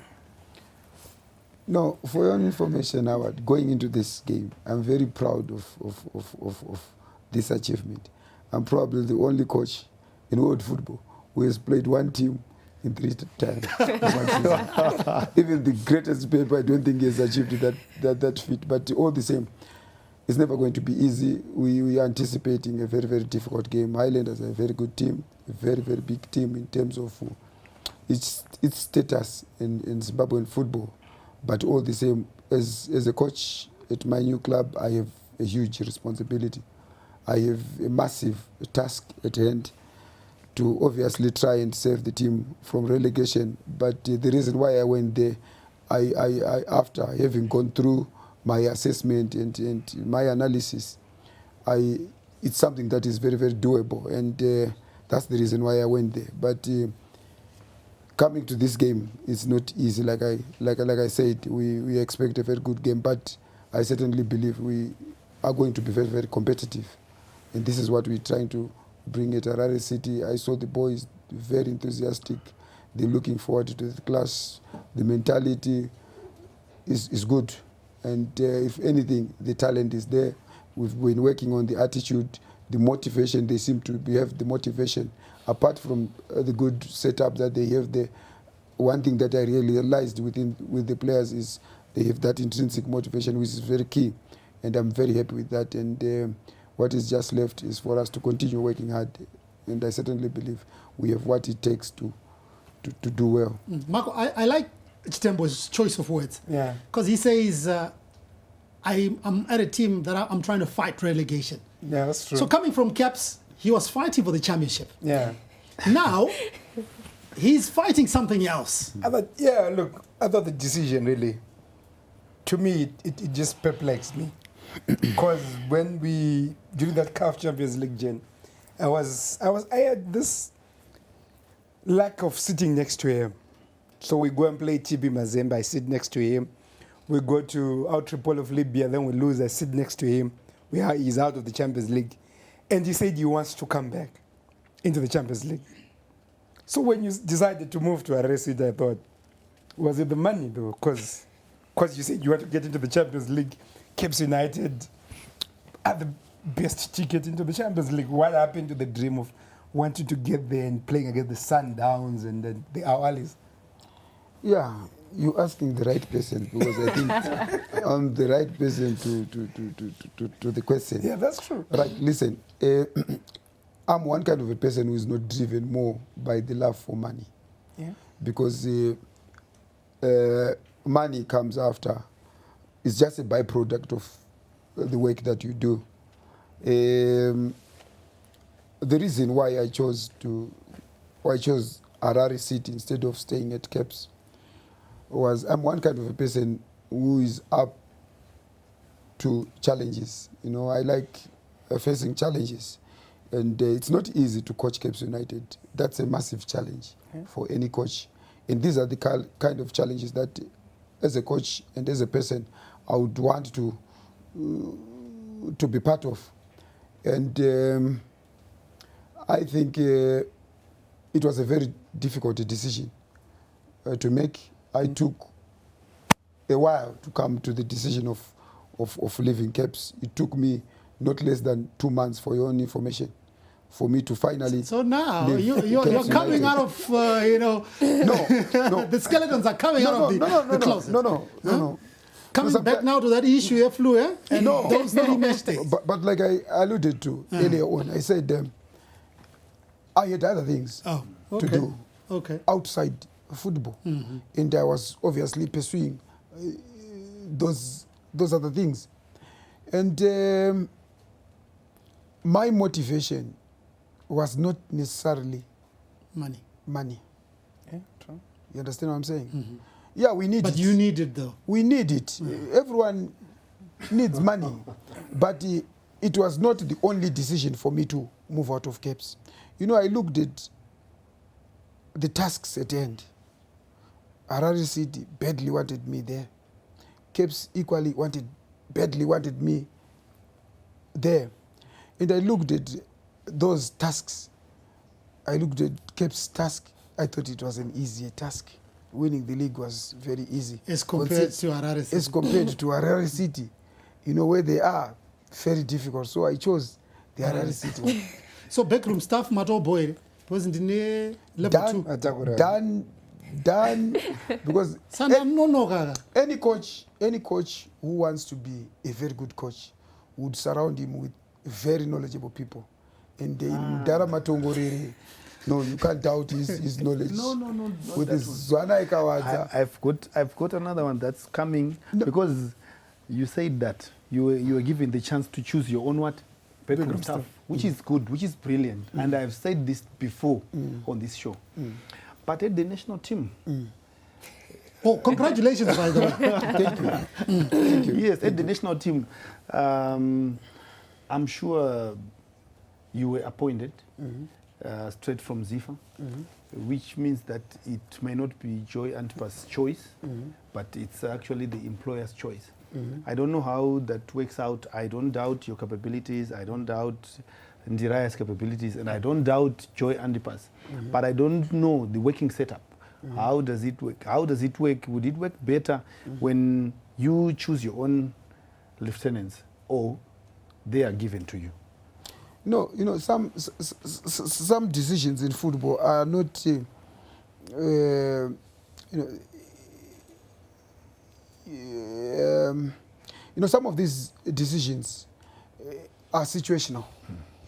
No, for your information, Howard, going into this game, I'm very proud of this achievement. I'm probably the only coach in world football who has played one team in 3 times. Even the greatest paper, I don't think he has achieved that feat. But all the same, it's never going to be easy. We are anticipating a very, very difficult game. Highlanders are a very good team, a very, very big team in terms of its status in Zimbabwean football. But all the same, as a coach at my new club, I have a huge responsibility. I have a massive task at hand to obviously try and save the team from relegation. But the reason why I went there, I after having gone through my assessment and my analysis, it's something that is very, very doable. And that's the reason why I went there. But coming to this game, it's not easy. Like I said, we expect a very good game, but I certainly believe we are going to be very, very competitive. And this is what we're trying to bring at Harare City. I saw the boys very enthusiastic. They're looking forward to the class. The mentality is good. And if anything, the talent is there. We've been working on the attitude, the motivation. They seem to have the motivation. Apart from the good setup that they have there, one thing that I really realized with the players is they have that intrinsic motivation, which is very key. And I'm very happy with that. And what is just left is for us to continue working hard. And I certainly believe we have what it takes to do well. Marco, I like Chitembwe's choice of words. Yeah. Because he says, I'm at a team that I'm trying to fight relegation. Yeah, that's true. So coming from Caps, he was fighting for the championship. Yeah. Now, he's fighting something else. I thought the decision really, to me, it just perplexed me. Because when during that CAF Champions League gen, I had this lack of sitting next to him. So we go and play TB Mazembe, I sit next to him. We go to our Tripoli of Libya, then we lose, I sit next to him. He's out of the Champions League. And he said he wants to come back into the Champions League. So when you decided to move to Harare City, I thought, was it the money though? Because you said you want to get into the Champions League. Caps United are the best ticket into the Champions League. What happened to the dream of wanting to get there and playing against the Sundowns and the Awalis? Yeah, you're asking the right person because I think I'm the right person to the question. Yeah, that's true. Right, listen, I'm one kind of a person who is not driven more by the love for money. Yeah. Because money comes after. It's just a byproduct of the work that you do. The reason why I chose Harare City instead of staying at Caps was I'm one kind of a person who is up to challenges. You know, I like facing challenges. And it's not easy to coach Caps United. That's a massive challenge for any coach. And these are the kind of challenges that, as a coach and as a person, I would want to be part of. And I think it was a very difficult decision to make. I took a while to come to the decision of leaving Caps. It took me not less than 2 months, for your own information, for me to finally. So now you're United. coming out of No, the skeletons are coming out of the closet. No. Coming back now to that issue you flew, and those match days. But like I alluded to earlier on, I said I had other things to do outside football, and I was obviously pursuing those other things, and my motivation was not necessarily money. Yeah, true. You understand what I'm saying? Yeah, we need it. But you need it, though. We need it. Everyone needs money. But it was not the only decision for me to move out of Caps. You know, I looked at the tasks at hand. Harare City badly wanted me there. Caps equally badly wanted me there. And I looked at those tasks. I looked at Caps' task. I thought it was an easier task. winning the league was very easy. As compared to Harare City. As compared to Harare City, where they are, very difficult. So I chose the Harare City one. So backroom staff, Mato Boy, wasn't in level 2. Done, because any coach who wants to be a very good coach would surround him with very knowledgeable people. And Dara Matongorere, no, you can't doubt his knowledge. No. With his Zwana Ikawadza. I've got another one that's coming, because you said that you were given the chance to choose your own what? Backroom staff, which is good, which is brilliant. And I've said this before on this show. But at the national team... Oh, congratulations, by the way. Thank you. Yes, at the national team, I'm sure you were appointed straight from ZIFA, which means that it may not be Joy Antipas' choice, but it's actually the employer's choice. I don't know how that works out. I don't doubt your capabilities. I don't doubt Ndiraya's capabilities, and I don't doubt Joy Antipas. But I don't know the working setup. How does it work? How does it work? Would it work better when you choose your own lieutenants, or they are given to you? No, some decisions in football are not, some of these decisions are situational.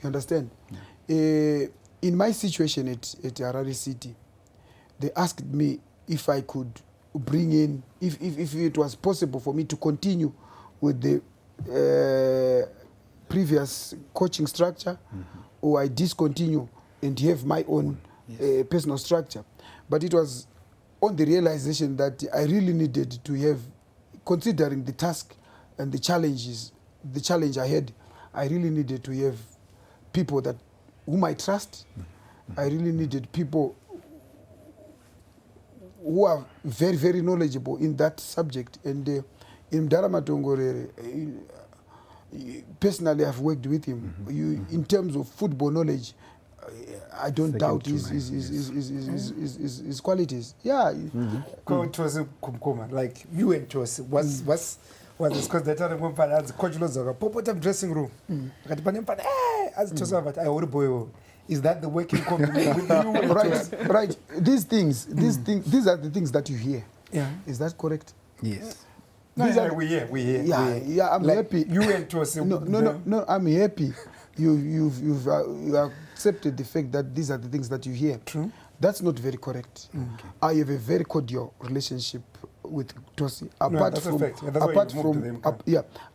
You understand? In my situation at Harare City, they asked me if I could bring in, if it was possible for me to continue with the previous coaching structure, or I discontinue and have my own personal structure. But it was on the realization that I really needed to have, considering the task and the challenge I had, I really needed to have people whom I trust. I really needed people who are very, very knowledgeable in that subject. And in Dara Matongorere, personally, I've worked with him. In terms of football knowledge, I don't doubt his qualities. Yeah. Like you and Chose, what's this? Because the time when as coach Lozoga, pop up dressing room. As Chose, I would boy. Is that the working combination? Right. These are the things that you hear. Yeah. Is that correct? Yes. We hear. Yeah. I'm happy. You and Chose. No. I'm happy. You've accepted the fact that these are the things that you hear. True. That's not very correct. Okay. I have a very cordial relationship with Tosi.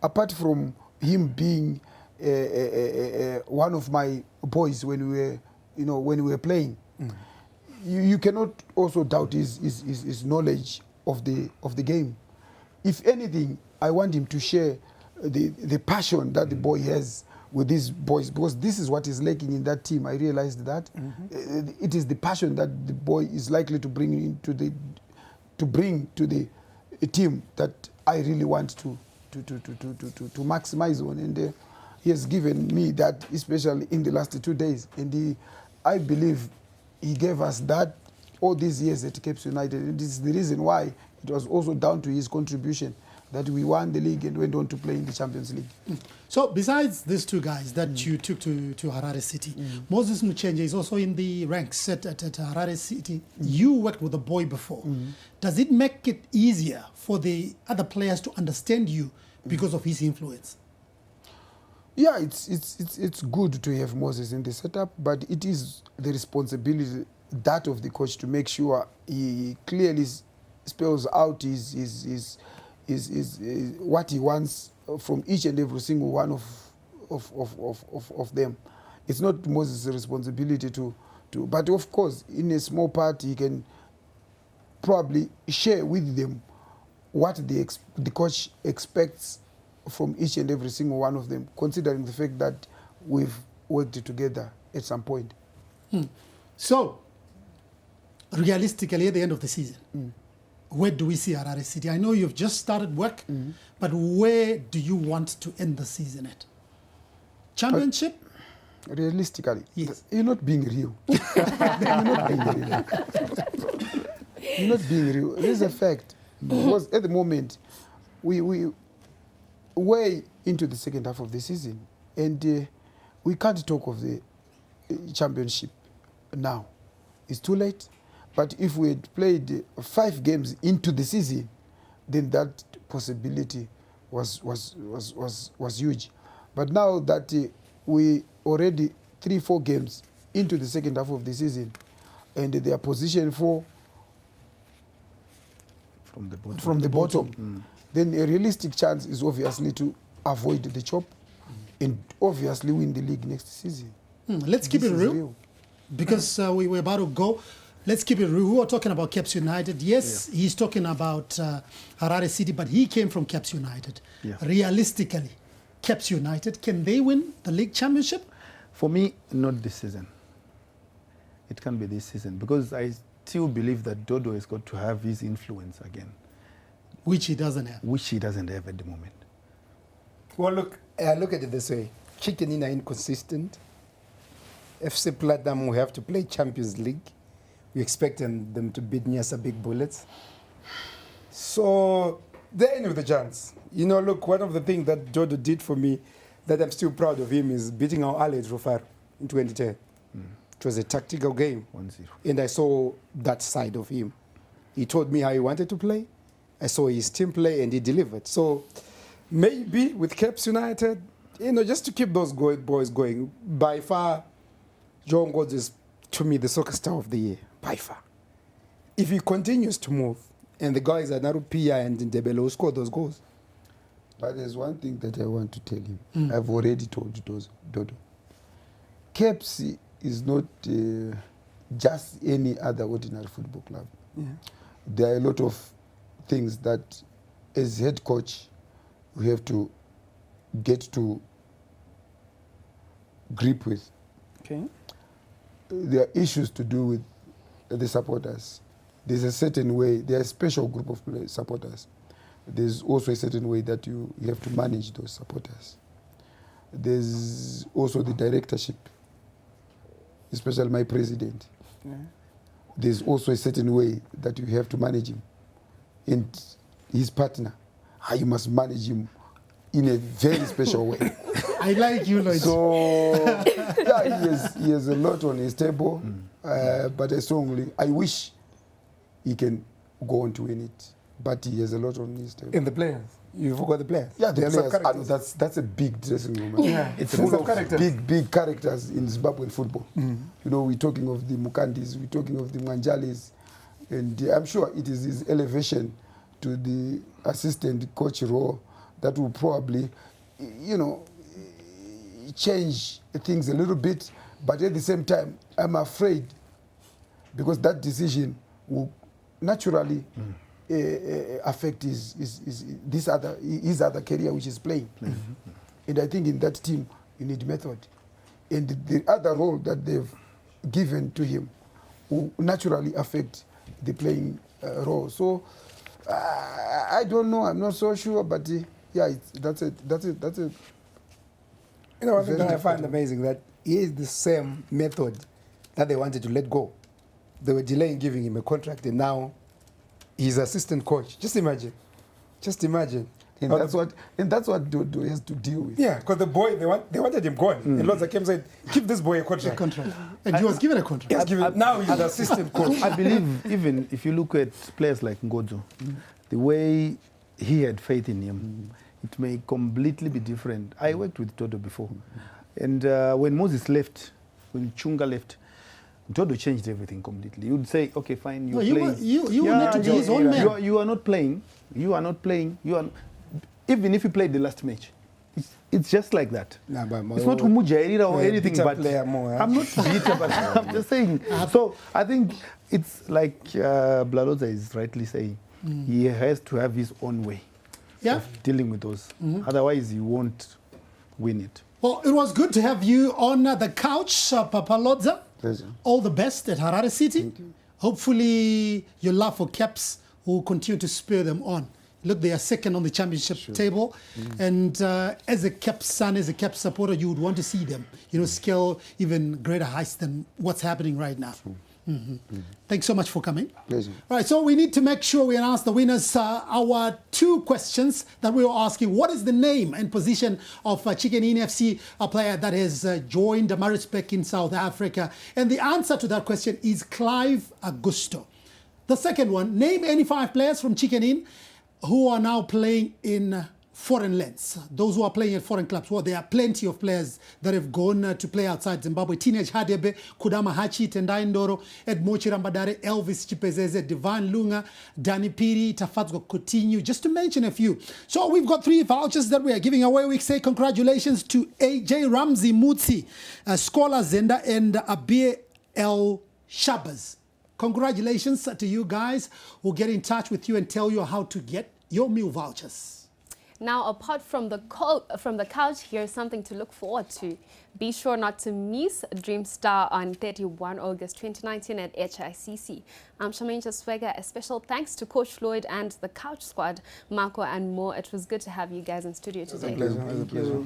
Apart from him being one of my boys when we were playing, you cannot also doubt his knowledge of the game. If anything, I want him to share the passion that the boy has with these boys, because this is what is lacking in that team. I realized that it is the passion that the boy is likely to bring to the team that I really want to maximize on, and he has given me that, especially in the last 2 days, and I believe he gave us that all these years at Cape United, and this is the reason why it was also down to his contribution that we won the league and went on to play in the Champions League. So besides these two guys that you took to Harare City, Moses Muchenje is also in the ranks at Harare City. You worked with the boy before. Does it make it easier for the other players to understand you because of his influence? Yeah, it's good to have Moses in the setup, but it is the responsibility that of the coach to make sure he clearly spells out his what he wants from each and every single one of them. It's not Moses' responsibility to but of course, in a small part, he can probably share with them what the coach expects from each and every single one of them, considering the fact that we've worked together at some point. So, realistically, at the end of the season, where do we see Harare City? I know you've just started work, but where do you want to end the season at? Championship? Realistically, yes. You're not being real. You're not being real. not being real. This is a fact. Because at the moment, we way into the second half of the season, and we can't talk of the championship now. It's too late. But if we had played 5 games into the season, then that possibility was huge. But now that we already 3-4 games into the second half of the season, and they are positioned for from the bottom, then a realistic chance is obviously to avoid the chop and obviously win the league next season. Let's keep it real. Because we're about to go. Let's keep it real. We were talking about Caps United. Yes, he's talking about Harare City, but he came from Caps United. Yeah. Realistically, Caps United, can they win the league championship? For me, not this season. It can be this season because I still believe that Dodo has got to have his influence again. Which he doesn't have. Which he doesn't have at the moment. Well, look at it this way. Chicken Inn are inconsistent. FC Platinum will have to play Champions League. We expect them to beat Nyasa Big Bullets. So they're in with a chance. You know, look, one of the things that Dodo did for me that I'm still proud of him is beating our ally Rufaro in 2010. It was a tactical game. 1-0. And I saw that side of him. He told me how he wanted to play. I saw his team play and he delivered. So maybe with Caps United, you know, just to keep those boys going, by far, John Godz is, to me, the soccer star of the year, by far. If he continues to move, and the guys at Narupia and Ndebele will score those goals. But there's one thing that I want to tell him. I've already told Dodo. Caps is not just any other ordinary football club. Yeah. There are a lot of things that, as head coach, we have to get to grip with. Okay. There are issues to do with the supporters. There's a certain way, there's a special group of supporters. There's also a certain way that you have to manage those supporters. There's also the directorship, especially my president. Yeah. There's also a certain way that you have to manage him. And his partner, how you must manage him in a very special way. I like you, Lloyd. So, yeah, he has a lot on his table, but I wish he can go on to win it. But he has a lot on his table. And the players. You forgot the players. Yeah, the There's players. some characters. That's a big dressing room. Yeah, It's there's full some of characters. big characters in Zimbabwean football. You know, we're talking of the Mukandis, we're talking of the Manjalis, and I'm sure it is his elevation to the assistant coach role that will probably, you know, change things a little bit. But at the same time, I'm afraid because that decision will naturally affect his other career which is playing. And I think in that team you need method. And the other role that they've given to him will naturally affect the playing role. So I don't know. I'm not so sure. But yeah, that's it. You know, one thing that I find amazing that he is the same method that they wanted to let go. They were delaying giving him a contract, and now he's assistant coach. Just imagine. And that's what Dodo has to deal with. Yeah, because the boy, they wanted him gone. And Lodza came and said, give this boy a contract. And he was given a contract. Now he's an assistant coach. I believe even if you look at players like Ngodzo, the way he had faith in him, it may completely be different. I worked with Dodo before. And when Moses left, when Chunga left, Dodo changed everything completely. You'd say, okay, fine, you're playing. You need to be his own man. You are not playing. Even if you played the last match, it's just like that. Nah, but it's not Humujairira or anything, but more, I'm not bitter, but I'm just saying. So I think it's like Blaloza is rightly saying. He has to have his own way of dealing with those. Otherwise, he won't win it. Well, it was good to have you on the couch, Papa Lodza. Pleasure. All the best at Harare City. Hopefully, your love for Caps will continue to spur them on. Look, they are second on the championship table. And as a Caps son, as a Caps supporter, you would want to see them, scale even greater heights than what's happening right now. Thanks so much for coming. Pleasure. All right, so we need to make sure we announce the winners. Our 2 questions that we were asking: what is the name and position of Chicken Inn FC, a player that has joined Maritzburg in South Africa? And the answer to that question is Clive Augusto. The second one: name any 5 players from Chicken Inn who are now playing in foreign lands. Those who are playing at foreign clubs. Well, there are plenty of players that have gone to play outside Zimbabwe. Teenage Hadebe, Kudama Hachi, Tendai Ndoro, Edmochi Rambadare, Elvis Chipezeze, Divine Lunga, Danny Piri, Tafatzgo Coutinho, just to mention a few. So we've got 3 vouchers that we are giving away. We say congratulations to AJ Ramzi Mutsi, Scholar Zenda, and Abir El Shabazz. Congratulations to you guys. We'll get in touch with you and tell you how to get your meal vouchers. Now, apart from the couch, here's something to look forward to. Be sure not to miss Dream Star on 31 August 2019 at HICC. I'm Charmaine Chasweka. A special thanks to Coach Lloyd and the Couch Squad, Marco and Mo. It was good to have you guys in studio today. It was a pleasure.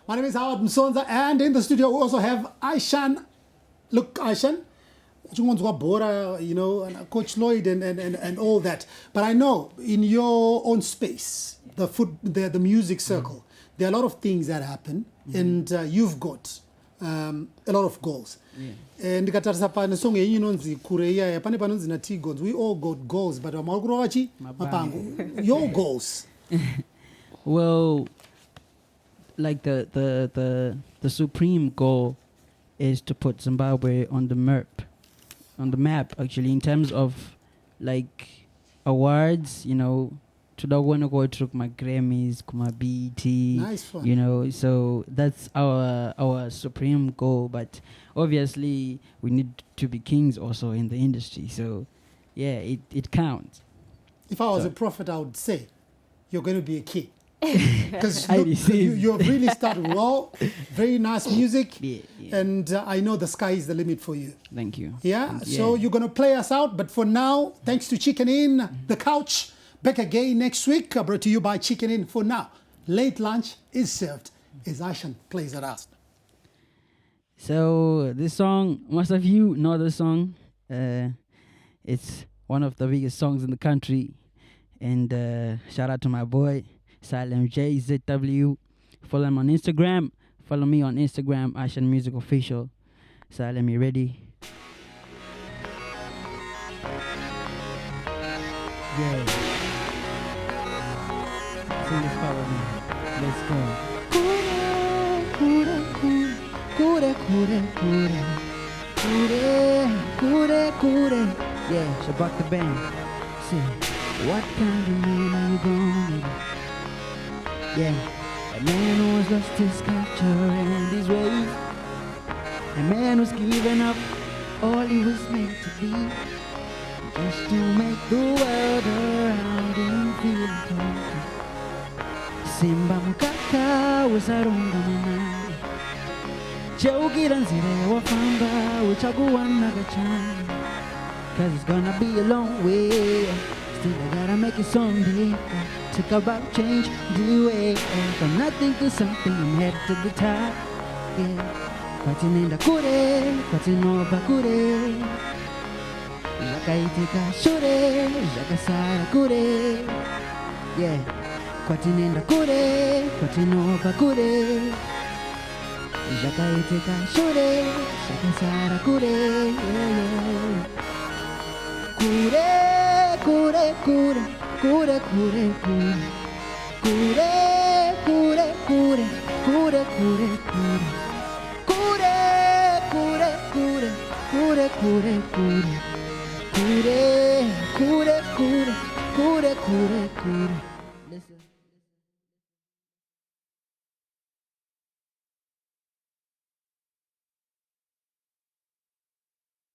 My name is Howard Musonza, and in the studio we also have Ishan. Look, Ishan, you know, and Coach Lloyd and all that. But I know in your own space, the music circle, there are a lot of things that happen, and you've got a lot of goals. And we all got goals, but your goals. Well, like the supreme goal is to put Zimbabwe on the map actually, in terms of like awards, you know, to the one go to my Grammys, my BET, nice one. You know, so that's our supreme goal. But obviously we need to be kings also in the industry, so yeah, it counts. If I was a prophet, I would say you're going to be a king. Because you've really started well, very nice music, and I know the sky is the limit for you. Thank you. Yeah, so you're going to play us out, but for now, thanks to Chicken Inn, the couch, back again next week, brought to you by Chicken Inn. For now, late lunch is served, as Ishan plays it out. So this song, most of you know the song. It's one of the biggest songs in the country, and shout out to my boy Salem JZW. Follow him on Instagram. Follow me on Instagram, Ishan Music Official. Salem, you ready? Yeah. Sing this part with me. Let's go. Kure, kure, kure, kure, kure, kure, kure. Yeah, Shabak the band. See, what kind of man are you gonna be? Yeah, a man who has lost his culture and his ways. A man who's given up all he was meant to be, just to make the world around him feel important. Simba mukaka usarunga manai, chaugira nzira wafamba uchaguwa nagachana. 'Cause it's gonna be a long way, still I gotta make it someday. Talk about change the way, from nothing to something, I'm headed to the top. Yeah, kwatinenda kure, kwatinoba kure, zvakaitika shure, zvakasara kure. Yeah, kwatinenda kure, kwatinoba kure, zvakaitika shure, zvakasara kure. Yeah. Kure, kure, kure. Kure, kure, kure, kure, kure, kure, kure, kure, kure, kure, kure, kure, kure, kure, kure, kure, kure, kure, kure, kure. Listen.